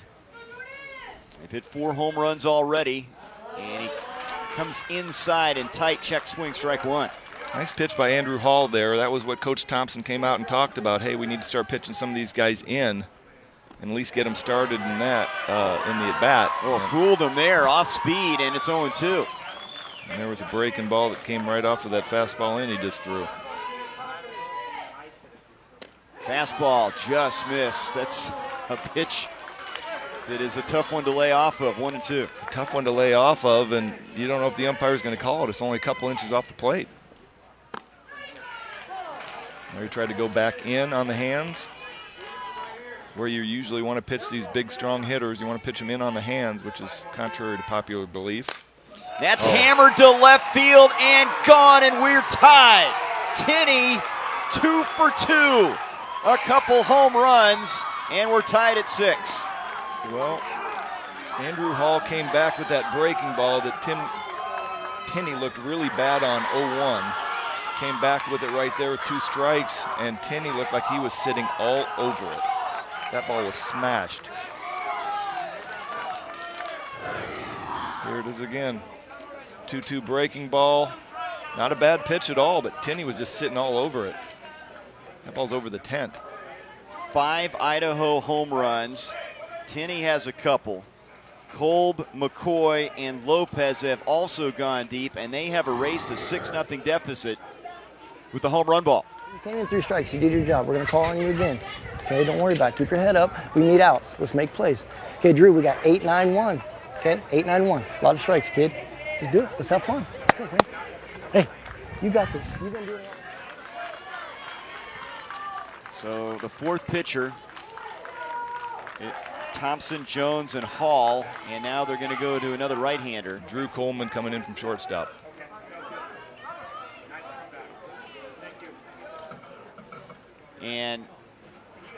They've hit 4 home runs already, and he comes inside and tight, check swing, strike 1. Nice pitch by Andrew Hall there. That was what Coach Thompson came out and talked about. Hey, we need to start pitching some of these guys in and at least get them started in that, in the at-bat. Oh, fooled him there, off speed, and it's 0-2. And there was a breaking ball that came right off of that fastball in he just threw. Fastball just missed. That's a pitch that is a tough one to lay off of, 1-2. A tough one to lay off of, and you don't know if the umpire is going to call it. It's only a couple inches off the plate. There he tried to go back in on the hands. Where you usually want to pitch these big, strong hitters, you want to pitch them in on the hands, which is contrary to popular belief. That's hammered to left field and gone, and we're tied. Tinney, 2 for 2. A couple home runs, and we're tied at 6. Well, Andrew Hall came back with that breaking ball that Tinney looked really bad on 0-1. Came back with it right there with 2 strikes, and Tinney looked like he was sitting all over it. That ball was smashed. Here it is again. 2-2 breaking ball. Not a bad pitch at all, but Tinney was just sitting all over it. That ball's over the tent. 5 Idaho home runs. Tinney has a couple. Kolb, McCoy, and Lopez have also gone deep, and they have erased a 6-0 deficit with the home run ball. You came in 3 strikes. You did your job. We're going to call on you again. Okay, don't worry about it. Keep your head up. We need outs. Let's make plays. Okay, Drew, we got 8-9-1. Okay, 8-9-1. A lot of strikes, kid. Let's do it. Let's have fun. Let's go, man. Hey, you got this. You're going to do it. So the 4th pitcher, Thompson, Jones, and Hall, and now they're going to go to another right-hander. Drew Coleman coming in from shortstop. And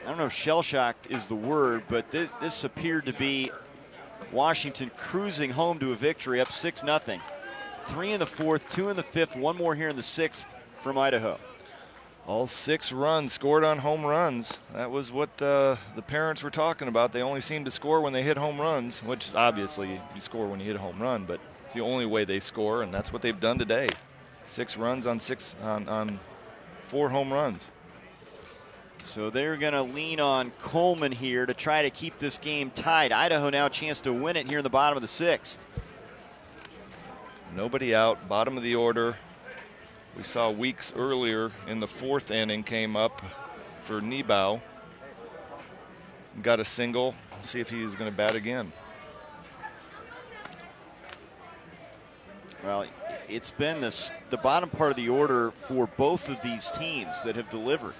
I don't know if shell-shocked is the word, but this appeared to be Washington cruising home to a victory, up 6-0. 3 in the 4th, 2 in the 5th, 1 more here in the 6th from Idaho. All 6 runs scored on home runs. That was what the parents were talking about. They only seem to score when they hit home runs, which is obviously you score when you hit a home run, but it's the only way they score, and that's what they've done today. 6 runs on 4 home runs. So they're going to lean on Coleman here to try to keep this game tied. Idaho now a chance to win it here in the bottom of the 6th. Nobody out, bottom of the order. We saw Weeks earlier in the 4th inning came up for Nebo. Got a single. See if he's going to bat again. Well, it's been the bottom part of the order for both of these teams that have delivered.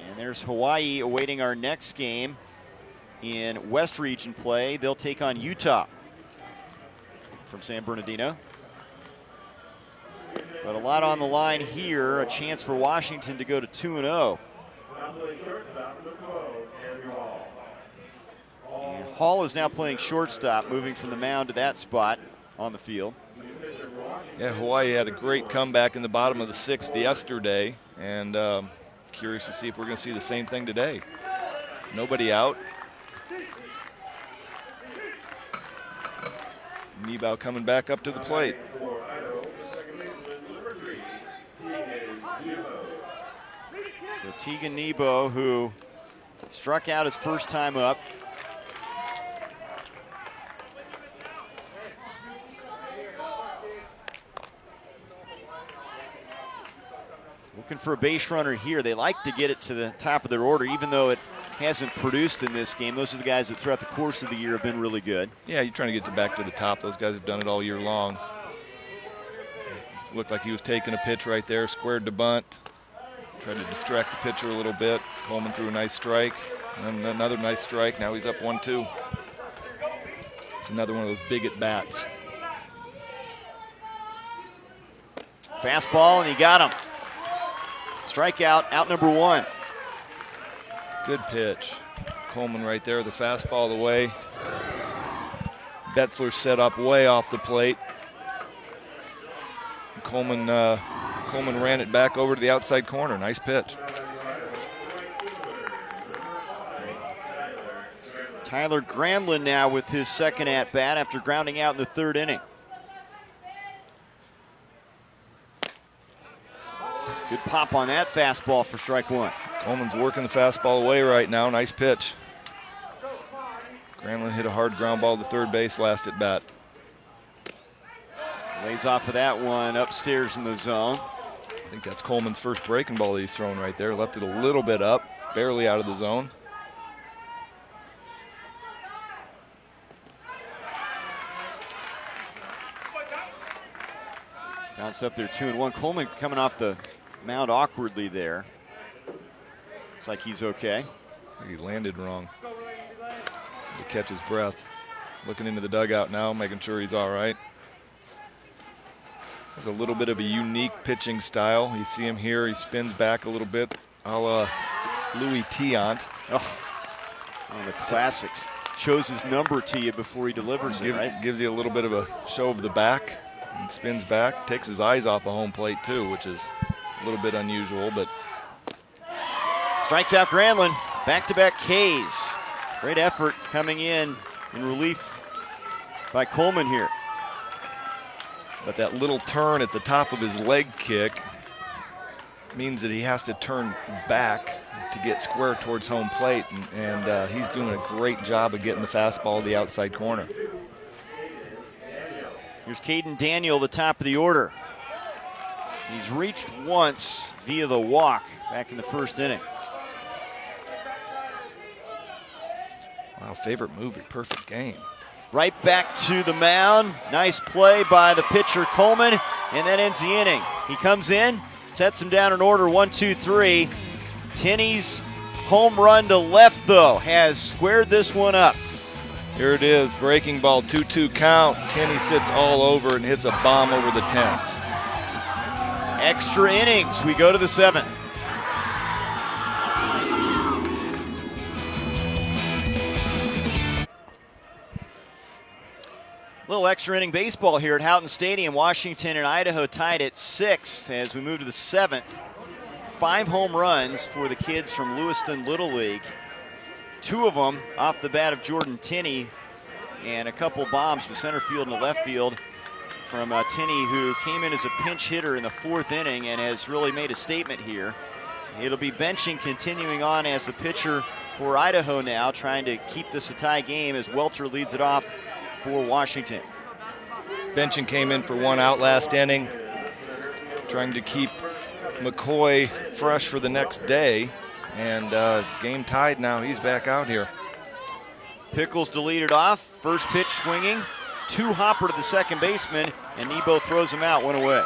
And there's Hawaii awaiting our next game in West Region play. They'll take on Utah from San Bernardino. But a lot on the line here. A chance for Washington to go to 2-0. And Hall is now playing shortstop, moving from the mound to that spot on the field. Yeah, Hawaii had a great comeback in the bottom of the 6th yesterday, and curious to see if we're going to see the same thing today. Nobody out. Nebo coming back up to the plate. So Tegan Nebo, who struck out his first time up. Looking for a base runner here. They like to get it to the top of their order, even though it hasn't produced in this game. Those are the guys that throughout the course of the year have been really good. Yeah, you're trying to get back to the top. Those guys have done it all year long. Looked like he was taking a pitch right there, squared to bunt. Tried to distract the pitcher a little bit. Coleman threw a nice strike, and then another nice strike. Now he's up 1-2. It's another one of those big at-bats. Fastball, and he got him. Strikeout, out number 1. Good pitch. Coleman right there, the fastball the way. Betzler set up way off the plate. Coleman ran it back over to the outside corner. Nice pitch. Tyler Granlund now with his second at-bat after grounding out in the 3rd inning. Good pop on that fastball for strike 1. Coleman's working the fastball away right now. Nice pitch. Granlund hit a hard ground ball to third base last at bat. Lays off of that one upstairs in the zone. I think that's Coleman's first breaking ball that he's thrown right there. Left it a little bit up, barely out of the zone. Bounced up there 2-1. Coleman coming off the mound awkwardly there. Looks like he's okay. He landed wrong. To catch his breath. Looking into the dugout now, making sure he's all right. Has a little bit of a unique pitching style. You see him here, he spins back a little bit, a la Louis Tiant. Oh, one of the classics. Shows his number to you before he delivers it, right? Gives you a little bit of a show of the back and spins back. Takes his eyes off the home plate too, which is a little bit unusual, but. Strikes out Granlund. Back-to-back Ks. Great effort coming in relief by Coleman here. But that little turn at the top of his leg kick means that he has to turn back to get square towards home plate, and he's doing a great job of getting the fastball to the outside corner. Here's Caden Daniel, the top of the order. He's reached once via the walk back in the 1st inning. Wow, favorite movie, perfect game. Right back to the mound. Nice play by the pitcher Coleman, and that ends the inning. He comes in, sets him down in order 1-2-3. Tenney's home run to left, though, has squared this one up. Here it is, breaking ball, 2-2 count. Tenney sits all over and hits a bomb over the 10th. Extra innings. We go to the 7th. Little extra inning baseball here at Houghton Stadium. Washington and Idaho tied at 6 as we move to the 7th. 5 home runs for the kids from Lewiston Little League. 2 of them off the bat of Jordan Tenney, and a couple bombs to center field and to left field from Tenney, who came in as a pinch hitter in the 4th inning and has really made a statement here. It'll be benching continuing on as the pitcher for Idaho now, trying to keep this a tie game as Welter leads it off for Washington. Benching came in for 1 out last inning, trying to keep McCoy fresh for the next day, and game tied now. He's back out here. Pickles to lead it off. First pitch swinging. 2 hopper to the second baseman, and Nebo throws him out, 1 away.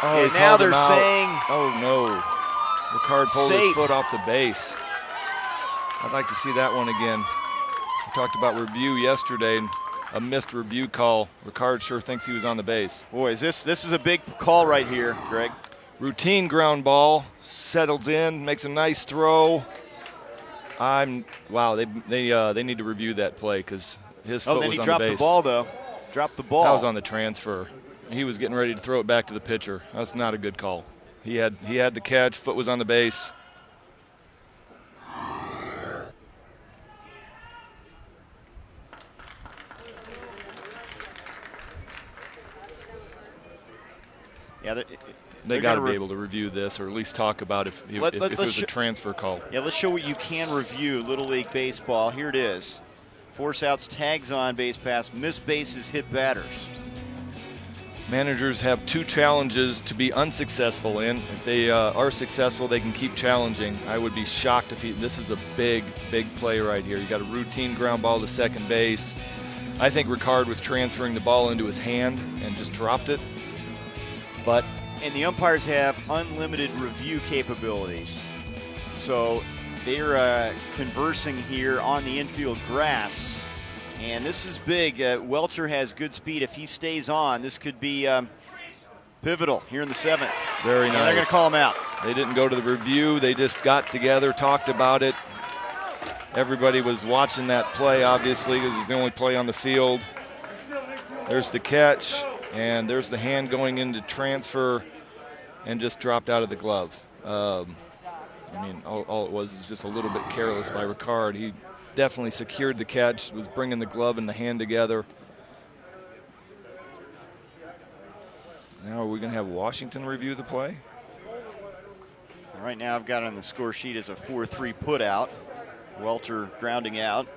Oh, and now they're saying, oh no, Ricard pulled his safe. foot off the base. I'd like to see that one again. We talked about review yesterday, and a missed review call. Ricard sure thinks he was on the base. Boy, this is a big call right here, Greg. Routine ground ball, settles in, makes a nice throw. Wow, they need to review that play because his foot was on the base. Then he dropped the ball, though. Dropped the ball. That was on the transfer. He was getting ready to throw it back to the pitcher. That's not a good call. He had the catch, foot was on the base. Yeah, they got to be able to review this, or at least talk about if there's a transfer call. Yeah, let's show what you can review. Little League Baseball. Here it is. Force outs, tags on base pass, missed bases, hit batters. managers have 2 challenges to be unsuccessful in. If they are successful, they can keep challenging. I would be shocked if this is a big, big play right here. You got a routine ground ball to second base. I think Ricard was transferring the ball into his hand and just dropped it. But and the umpires have unlimited review capabilities. So they're conversing here on the infield grass. And this is big. Welter has good speed. If he stays on, this could be pivotal here in the 7th. Very nice. And they're going to call him out. They didn't go to the review. They just got together, talked about it. Everybody was watching that play, obviously. It was the only play on the field. There's the catch, and there's the hand going into transfer and just dropped out of the glove. I mean, all it was just a little bit careless by Ricard. He definitely secured the catch, was bringing the glove and the hand together. Now are we going to have Washington review the play? Right now I've got on the score sheet as a 4-3 put out. Welter grounding out.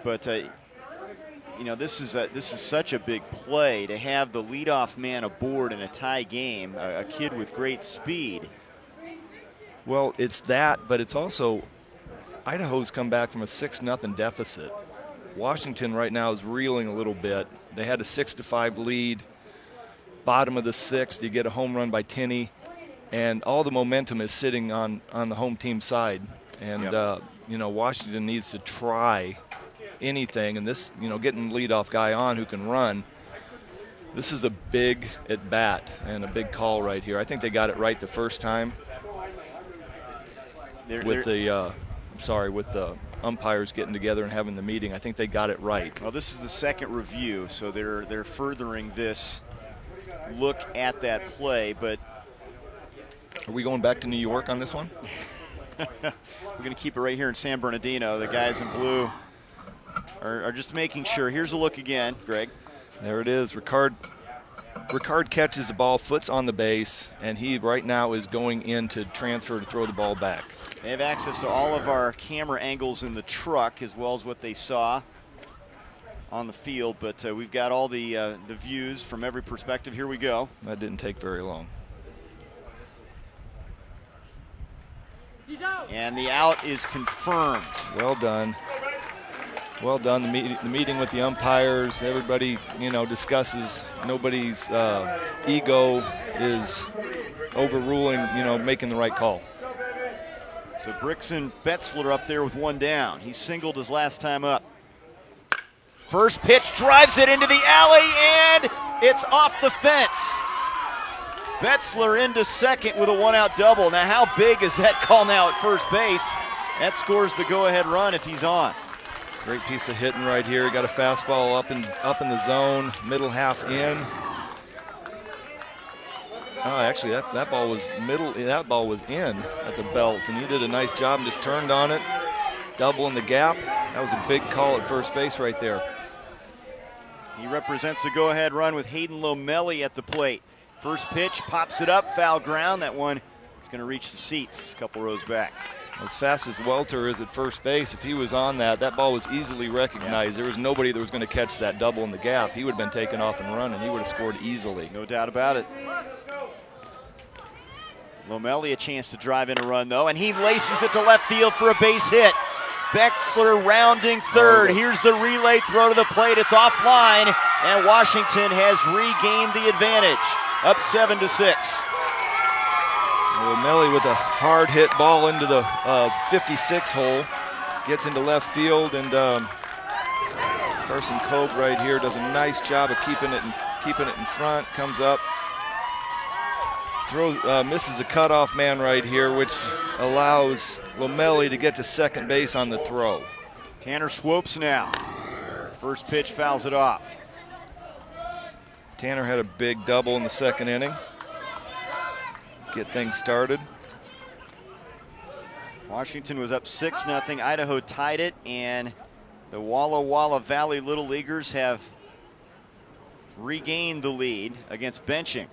But you know, this is such a big play to have the leadoff man aboard in a tie game, a kid with great speed. Well, it's that, but it's also Idaho's come back from a 6-0 deficit. Washington right now is reeling a little bit. They had a 6-5 lead. Bottom of the 6th, you get a home run by Tinney, and all the momentum is sitting on the home team side. And you know, Washington needs to try anything. And this, you know, getting leadoff guy on who can run. This is a big at bat and a big call right here. I think they got it right the first time. With the umpires getting together and having the meeting, I think they got it right. Well, this is the 2nd review, so they're furthering this look at that play. But are we going back to New York on this one? We're going to keep it right here in San Bernardino. The guys in blue are just making sure. Here's a look again, Greg. There it is. Ricard catches the ball, foot's on the base, and he right now is going in to transfer to throw the ball back. They have access to all of our camera angles in the truck as well as what they saw on the field, but we've got all the views from every perspective. Here we go. That didn't take very long. And the out is confirmed. Well done. Well done. The meeting with the umpires, everybody, you know, discusses. Nobody's ego is overruling, you know, making the right call. So Brixon Betzler up there with 1 down. He singled his last time up. First pitch drives it into the alley, and it's off the fence. Betzler into 2nd with a 1-out double. Now how big is that call now at first base? That scores the go-ahead run if he's on. Great piece of hitting right here. Got a fastball up in the zone, middle half in. Oh, actually, that ball was that ball was in at the belt, and he did a nice job and just turned on it, double in the gap. That was a big call at first base right there. He represents the go-ahead run with Hayden Lomelli at the plate. First pitch, pops it up, foul ground. That one is going to reach the seats a couple rows back. As fast as Welter is at first base, if he was on that ball was easily recognized. Yeah. There was nobody that was going to catch that double in the gap. He would have been taken off and run, and he would have scored easily. No doubt about it. Lomelli a chance to drive in a run, though, and he laces it to left field for a base hit. Bexler rounding third. Here's the relay throw to the plate. It's offline, and Washington has regained the advantage. Up 7-6. Lomelli with a hard hit ball into the 56 hole. Gets into left field, and Carson Cope right here does a nice job of keeping it in front. Comes up. Misses a cutoff man right here, which allows Lomelli to get to second base on the throw. Tanner Swopes now. First pitch fouls it off. Tanner had a big double in the 2nd inning. Get things started. Washington was up 6-0. Idaho tied it, and the Walla Valley Little Leaguers have regained the lead against benching.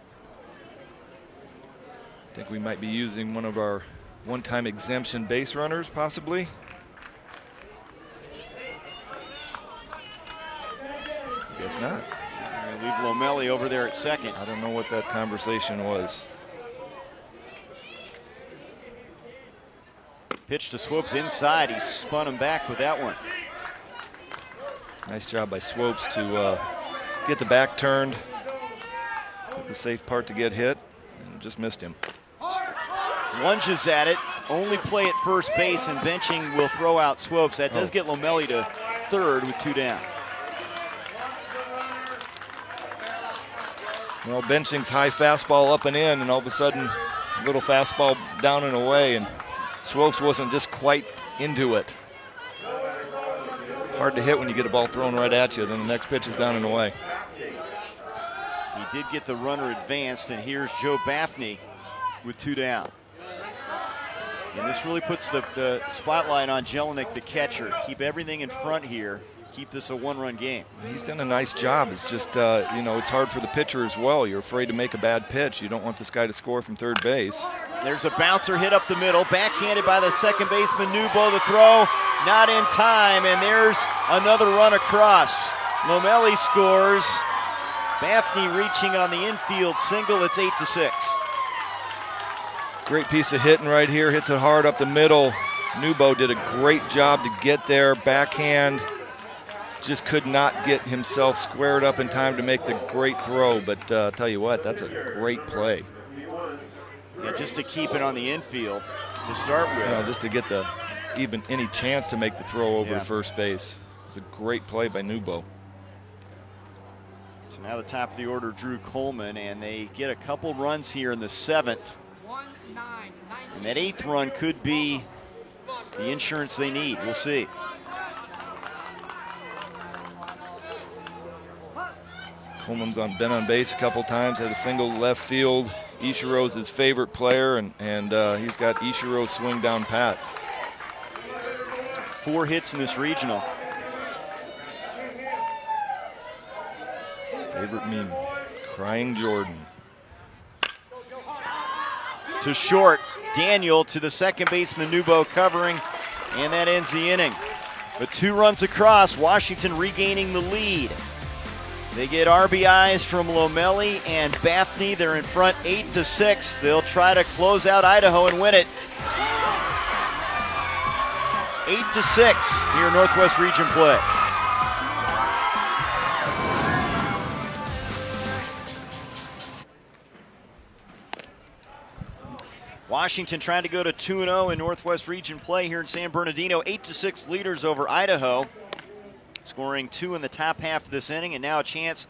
I think we might be using one of our one-time exemption base runners, possibly. Guess not. leave Lomelli over there at second. I don't know what that conversation was. Pitch to Swopes inside. He spun him back with that one. Nice job by Swopes to get the back turned, get the safe part to get hit, and just missed him. Lunges at it, only play at first base, and benching will throw out Swopes. That does get Lomelli to third with 2 down. Well, benching's high fastball up and in, and all of a sudden, a little fastball down and away, and Swopes wasn't just quite into it. Hard to hit when you get a ball thrown right at you, then the next pitch is down and away. He did get the runner advanced, and here's Joe Baffney with 2 down. And this really puts the spotlight on Jelinek, the catcher. Keep everything in front here. Keep this a 1-run game. He's done a nice job. It's just, it's hard for the pitcher as well. You're afraid to make a bad pitch. You don't want this guy to score from third base. There's a bouncer hit up the middle, backhanded by the second baseman, Newbo. The throw, not in time, and there's another run across. Lomelli scores. Baffney reaching on the infield single. It's 8-6. Great piece of hitting right here. Hits it hard up the middle. Newbo did a great job to get there. Backhand. Just could not get himself squared up in time to make the great throw. But I'll tell you what, that's a great play. Yeah, just to keep it on the infield to start with. Just to get even any chance to make the throw over to first base. It's a great play by Newbo. So now the top of the order, Drew Coleman, and they get a couple runs here in the 7th. And that 8th run could be the insurance they need. We'll see. Coleman's been on base a couple times, had a single left field. Ishiro's his favorite player, and he's got Ishiro swing down pat. 4 hits in this regional. Favorite meme, Crying Jordan. To short, Daniel to the second baseman, Newbo covering, and that ends the inning. But 2 runs across, Washington regaining the lead. They get RBIs from Lomelli and Baffney. They're in front 8-6. They'll try to close out Idaho and win it. 8-6 here in Northwest Region play. Washington trying to go to 2-0 in Northwest Region play here in San Bernardino. 8-6 leaders over Idaho. Scoring 2 in the top half of this inning, and now a chance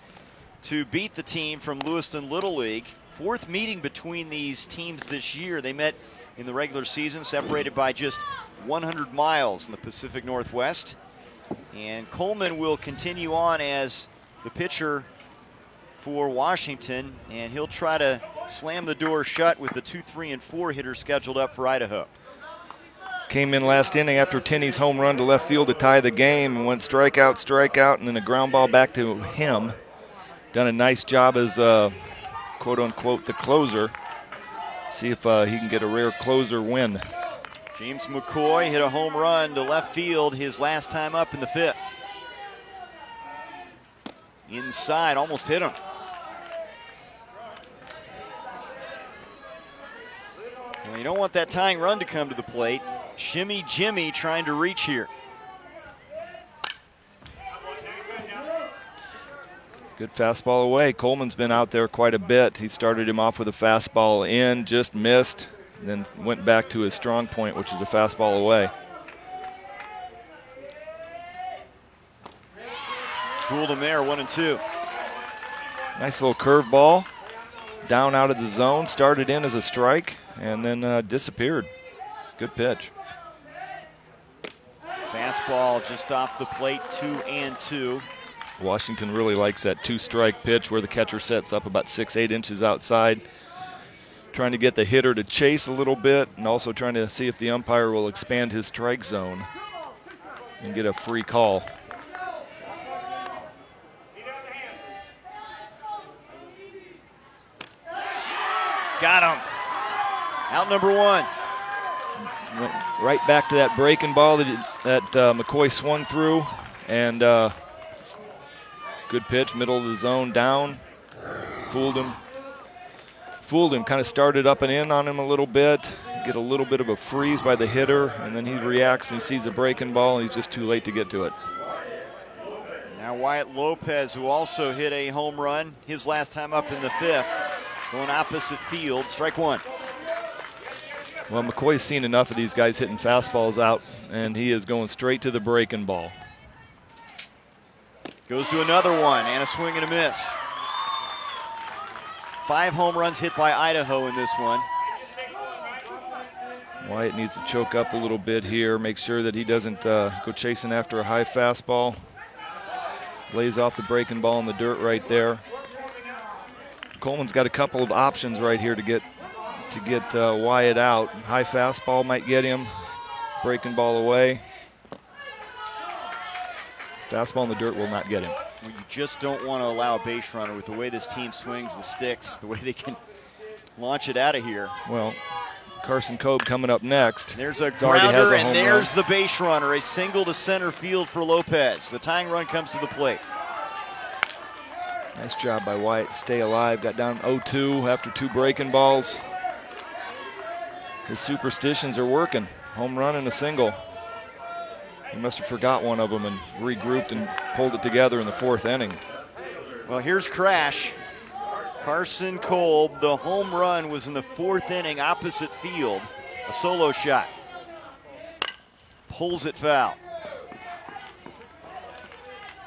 to beat the team from Lewiston Little League. 4th meeting between these teams this year. They met in the regular season, separated by just 100 miles in the Pacific Northwest. And Coleman will continue on as the pitcher for Washington, and he'll try to slam the door shut with the 2, 3, and 4 hitters scheduled up for Idaho. Came in last inning after Tenney's home run to left field to tie the game, and went strikeout, and then a ground ball back to him. Done a nice job as quote-unquote the closer. See if he can get a rare closer win. James McCoy hit a home run to left field his last time up in the 5th. Inside, almost hit him. Well, you don't want that tying run to come to the plate. Shimmy Jimmy trying to reach here. Good fastball away. Coleman's been out there quite a bit. He started him off with a fastball in, just missed, and then went back to his strong point, which is a fastball away. Fooled him there, 1-2. Nice little curveball. Down out of the zone, started in as a strike, and then disappeared. Good pitch. Fastball just off the plate, 2-2. Washington really likes that 2-strike pitch where the catcher sets up about 6-8 inches outside, trying to get the hitter to chase a little bit, and also trying to see if the umpire will expand his strike zone and get a free call. Got him. Out number 1. Went right back to that breaking ball that McCoy swung through, and Good pitch, middle of the zone, down. Fooled him. Kind of started up and in on him a little bit. Get a little bit of a freeze by the hitter, and then he reacts and he sees a breaking ball, and he's just too late to get to it. Now Wyatt Lopez, who also hit a home run his last time up in the 5th, going opposite field, strike one. Well, McCoy's seen enough of these guys hitting fastballs out, and he is going straight to the breaking ball. Goes to another one, and a swing and a miss. 5 home runs hit by Idaho in this one. Wyatt needs to choke up a little bit here, make sure that he doesn't go chasing after a high fastball. Lays off the breaking ball in the dirt right there. Coleman's got a couple of options right here to get Wyatt out. High fastball might get him. Breaking ball away. Fastball in the dirt will not get him. Well, you just don't want to allow a base runner with the way this team swings the sticks, the way they can launch it out of here. Well, Carson Cobe coming up next. There's a He's already grounder, has a and home there's run. the base runner. A single to center field for Lopez. The tying run comes to the plate. Nice job by Wyatt to stay alive. Got down 0-2 after 2 breaking balls. His superstitions are working. Home run and a single. He must have forgot one of them and regrouped and pulled it together in the 4th inning. Well, here's Crash. Carson Kolb, the home run was in the 4th inning, opposite field. A solo shot. Pulls it foul.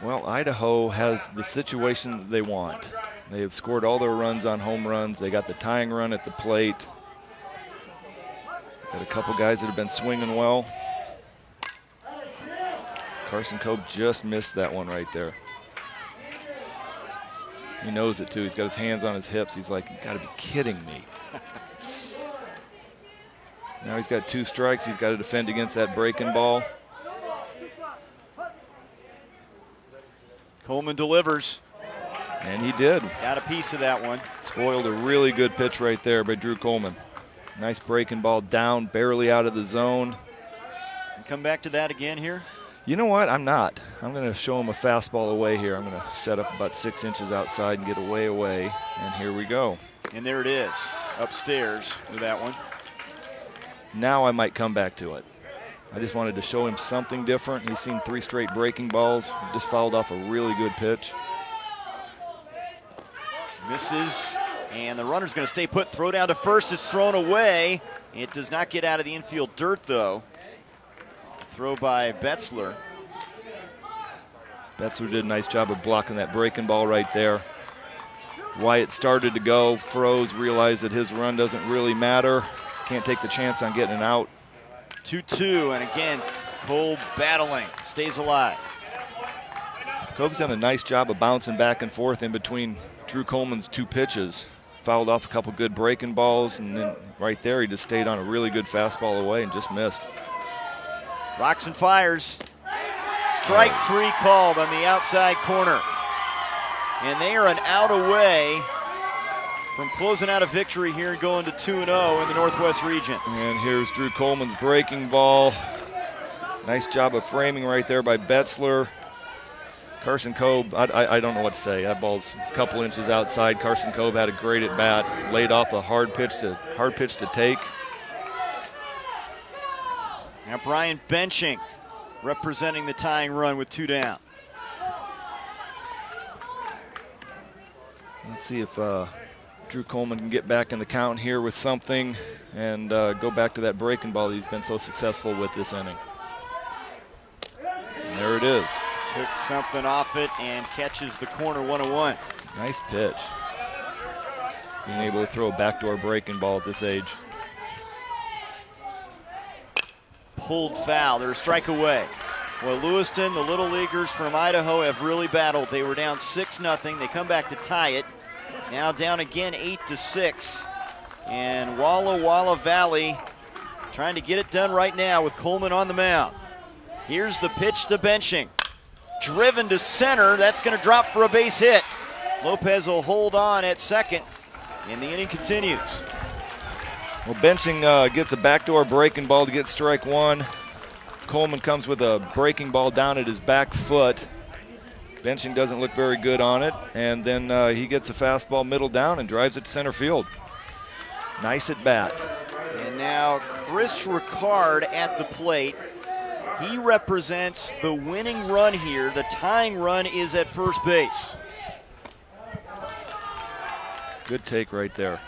Well, Idaho has the situation that they want. They have scored all their runs on home runs. They got the tying run at the plate. Got a couple guys that have been swinging well. Carson Cobe just missed that one right there. He knows it too. He's got his hands on his hips. He's like, you gotta be kidding me. Now he's got 2 strikes. He's got to defend against that breaking ball. Coleman delivers. And he did. Got a piece of that one. Spoiled a really good pitch right there by Drew Coleman. Nice breaking ball down, barely out of the zone. Come back to that again here. You know what? I'm not. I'm going to show him a fastball away here. I'm going to set up about 6 inches outside and get away. And here we go. And there it is, upstairs with that one. Now I might come back to it. I just wanted to show him something different. He's seen 3 straight breaking balls. Just fouled off a really good pitch. Misses, and the runner's going to stay put. Throw down to first is thrown away. It does not get out of the infield dirt, though. Throw by Betzler. Betzler did a nice job of blocking that breaking ball right there. Wyatt started to go, froze, realized that his run doesn't really matter. Can't take the chance on getting an out. 2-2, and again, Cole battling, stays alive. Cobe's done a nice job of bouncing back and forth in between Drew Coleman's 2 pitches. Fouled off a couple good breaking balls, and then right there he just stayed on a really good fastball away and just missed. Rocks and fires. Strike 3 called on the outside corner. And they are an out away from closing out a victory here and going to 2-0 in the Northwest region. And here's Drew Coleman's breaking ball. Nice job of framing right there by Betzler. Carson Cobe, I don't know what to say. That ball's a couple inches outside. Carson Cobe had a great at bat, laid off a hard pitch to take. Now Brian Benching representing the tying run with 2 down. Let's see if Drew Coleman can get back in the count here with something and go back to that breaking ball that he's been so successful with this inning. And there it is. Took something off it and catches the corner 1-1. Nice pitch. Being able to throw a backdoor breaking ball at this age. Pulled foul. They're a strike away. Well, Lewiston, the Little Leaguers from Idaho, have really battled. They were down 6-0. They come back to tie it. Now down again 8-6. And Walla Valley trying to get it done right now with Coleman on the mound. Here's the pitch to Benching. Driven to center. That's going to drop for a base hit. Lopez will hold on at second, and the inning continues. Well, Benching gets a backdoor breaking ball to get strike 1. Coleman comes with a breaking ball down at his back foot. Benching doesn't look very good on it, and then he gets a fastball middle down and drives it to center field. Nice at bat. And now Chris Ricard at the plate. He represents the winning run here. The tying run is at first base. Good take right there.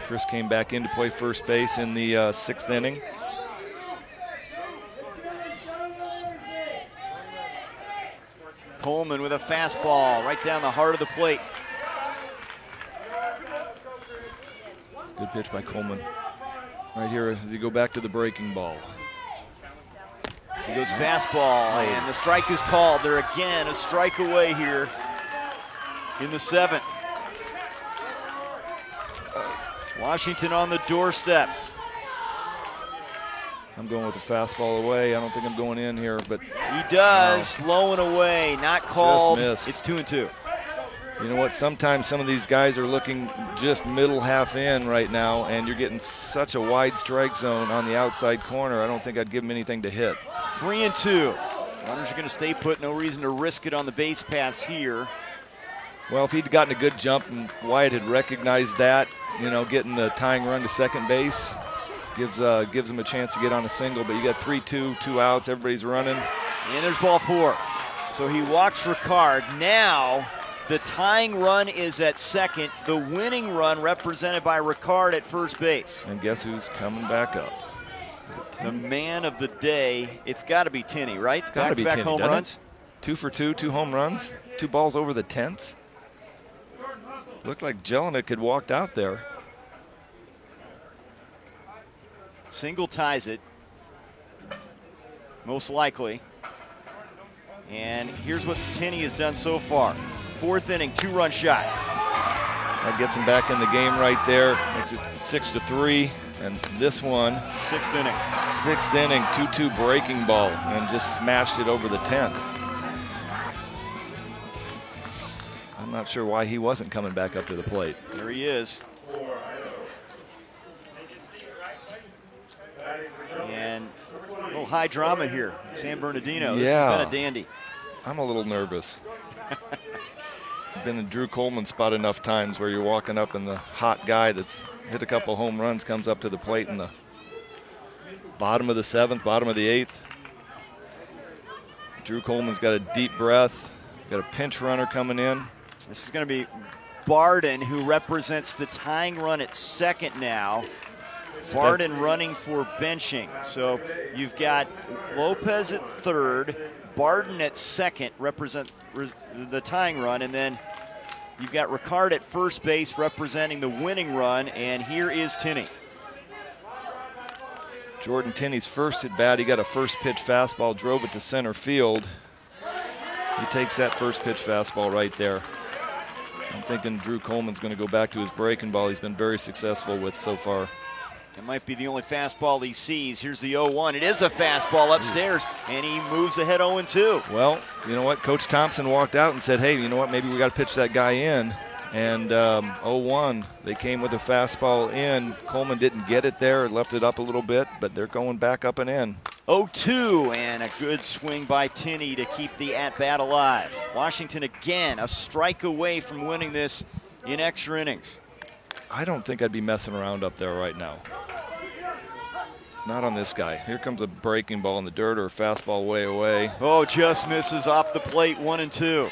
Chris came back in to play first base in the 6th inning. Coleman with a fastball right down the heart of the plate. Good pitch by Coleman. Right here as you go back to the breaking ball. He goes fastball, and the strike is called. They're again a strike away here in the 7th. Washington on the doorstep. I'm going with the fastball away. I don't think I'm going in here, but he does. No. Low and away, not called. Just missed. It's 2-2. You know what? Sometimes some of these guys are looking just middle half in right now, and you're getting such a wide strike zone on the outside corner. I don't think I'd give him anything to hit. 3-2. Runners are going to stay put. No reason to risk it on the base paths here. Well, if he'd gotten a good jump and Wyatt had recognized that, you know, getting the tying run to second base gives him a chance to get on a single. But you got 3-2, 2 outs. Everybody's running. And there's ball 4. So he walks Ricard. Now the tying run is at second. The winning run represented by Ricard at first base. And guess who's coming back up? The man of the day. It's got to be Tinney, right? It's got to be back Tinney, home runs. 2 for 2, 2 home runs, 2 balls over the 10s. Looked like Jelinek had walked out there. Single ties it, most likely. And here's what Tinney has done so far. 4th inning, 2-run shot. That gets him back in the game right there. Makes it 6-3. And this one, 6th inning. 6th inning, 2-2 breaking ball, and just smashed it over the 10th. I'm not sure why he wasn't coming back up to the plate. There he is. And a little high drama here in San Bernardino. This has been a dandy. I'm a little nervous. Been in Drew Coleman's spot enough times where you're walking up and the hot guy that's hit a couple home runs comes up to the plate in the bottom of the 7th, bottom of the 8th. Drew Coleman's got a deep breath, got a pinch runner coming in. This is going to be Barden, who represents the tying run at second now. Barden running for benching. So you've got Lopez at third, Barden at second, represent the tying run, and then you've got Ricard at first base representing the winning run, and here is Tinney. Jordan Tinney's first at bat. He got a first pitch fastball, drove it to center field. He takes that first pitch fastball right there. I'm thinking Drew Coleman's going to go back to his breaking ball he's been very successful with so far. It might be the only fastball he sees. Here's the 0-1. It is a fastball upstairs, and he moves ahead 0-2. Well, you know what? Coach Thompson walked out and said, hey, you know what? Maybe we got to pitch that guy in. And 0-1, they came with a fastball in. Coleman didn't get it there, left it up a little bit, but they're going back up and in. 0-2, and a good swing by Tinney to keep the at-bat alive. Washington again a strike away from winning this in extra innings. I don't think I'd be messing around up there right now. Not on this guy. Here comes a breaking ball in the dirt or a fastball way away. Oh, just misses off the plate, 1-2.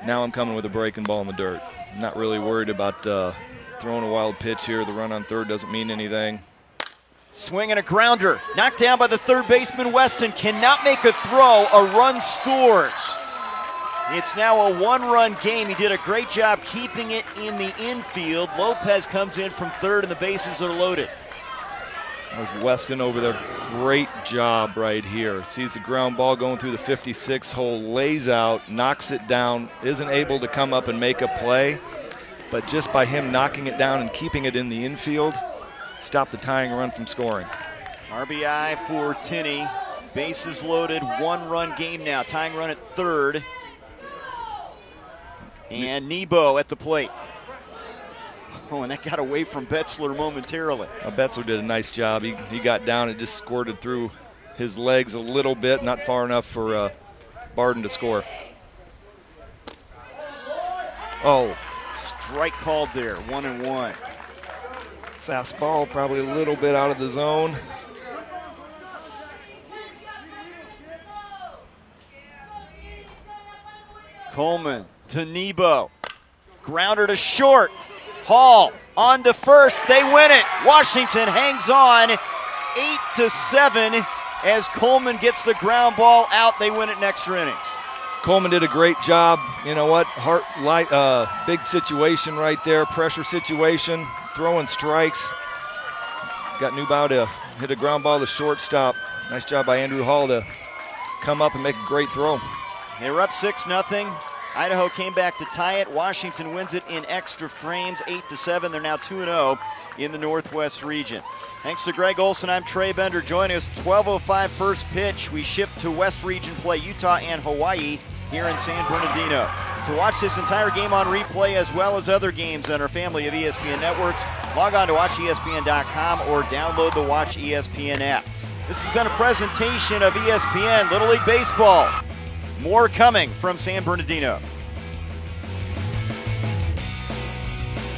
Now I'm coming with a breaking ball in the dirt. I'm not really worried about throwing a wild pitch here. The run on third doesn't mean anything. Swing and a grounder. Knocked down by the third baseman, Weston. Cannot make a throw. A run scores. It's now a 1-run game. He did a great job keeping it in the infield. Lopez comes in from third, and the bases are loaded. That was Weston over there. Great job right here. Sees the ground ball going through the 56 hole, lays out, knocks it down, isn't able to come up and make a play, but just by him knocking it down and keeping it in the infield, stopped the tying run from scoring. RBI for Tinney. Bases loaded, 1-run game now. Tying run at third. And Nebo at the plate. Oh, and that got away from Betzler momentarily. Betzler did a nice job. He got down and just squirted through his legs a little bit, not far enough for Barden to score. Oh, Strike called there, 1-1. fastball probably a little bit out of the zone. Coleman to Nebo. Grounder to short. Hall on to first. They win it. Washington hangs on 8-7 as Coleman gets the ground ball out. They win it in extra innings. Coleman did a great job. You know what? Big situation right there. Pressure situation. Throwing strikes. Got Neubauer to hit a ground ball to shortstop. Nice job by Andrew Hall to come up and make a great throw. They were up 6-0. Idaho came back to tie it. Washington wins it in extra frames, 8-7. They're now 2-0 in the Northwest region. Thanks to Greg Olson, I'm Trey Bender. Joining us, 12:05 first pitch. We ship to West Region play Utah and Hawaii here in San Bernardino. To watch this entire game on replay as well as other games on our family of ESPN networks, log on to watchespn.com or download the Watch ESPN app. This has been a presentation of ESPN Little League Baseball. More coming from San Bernardino.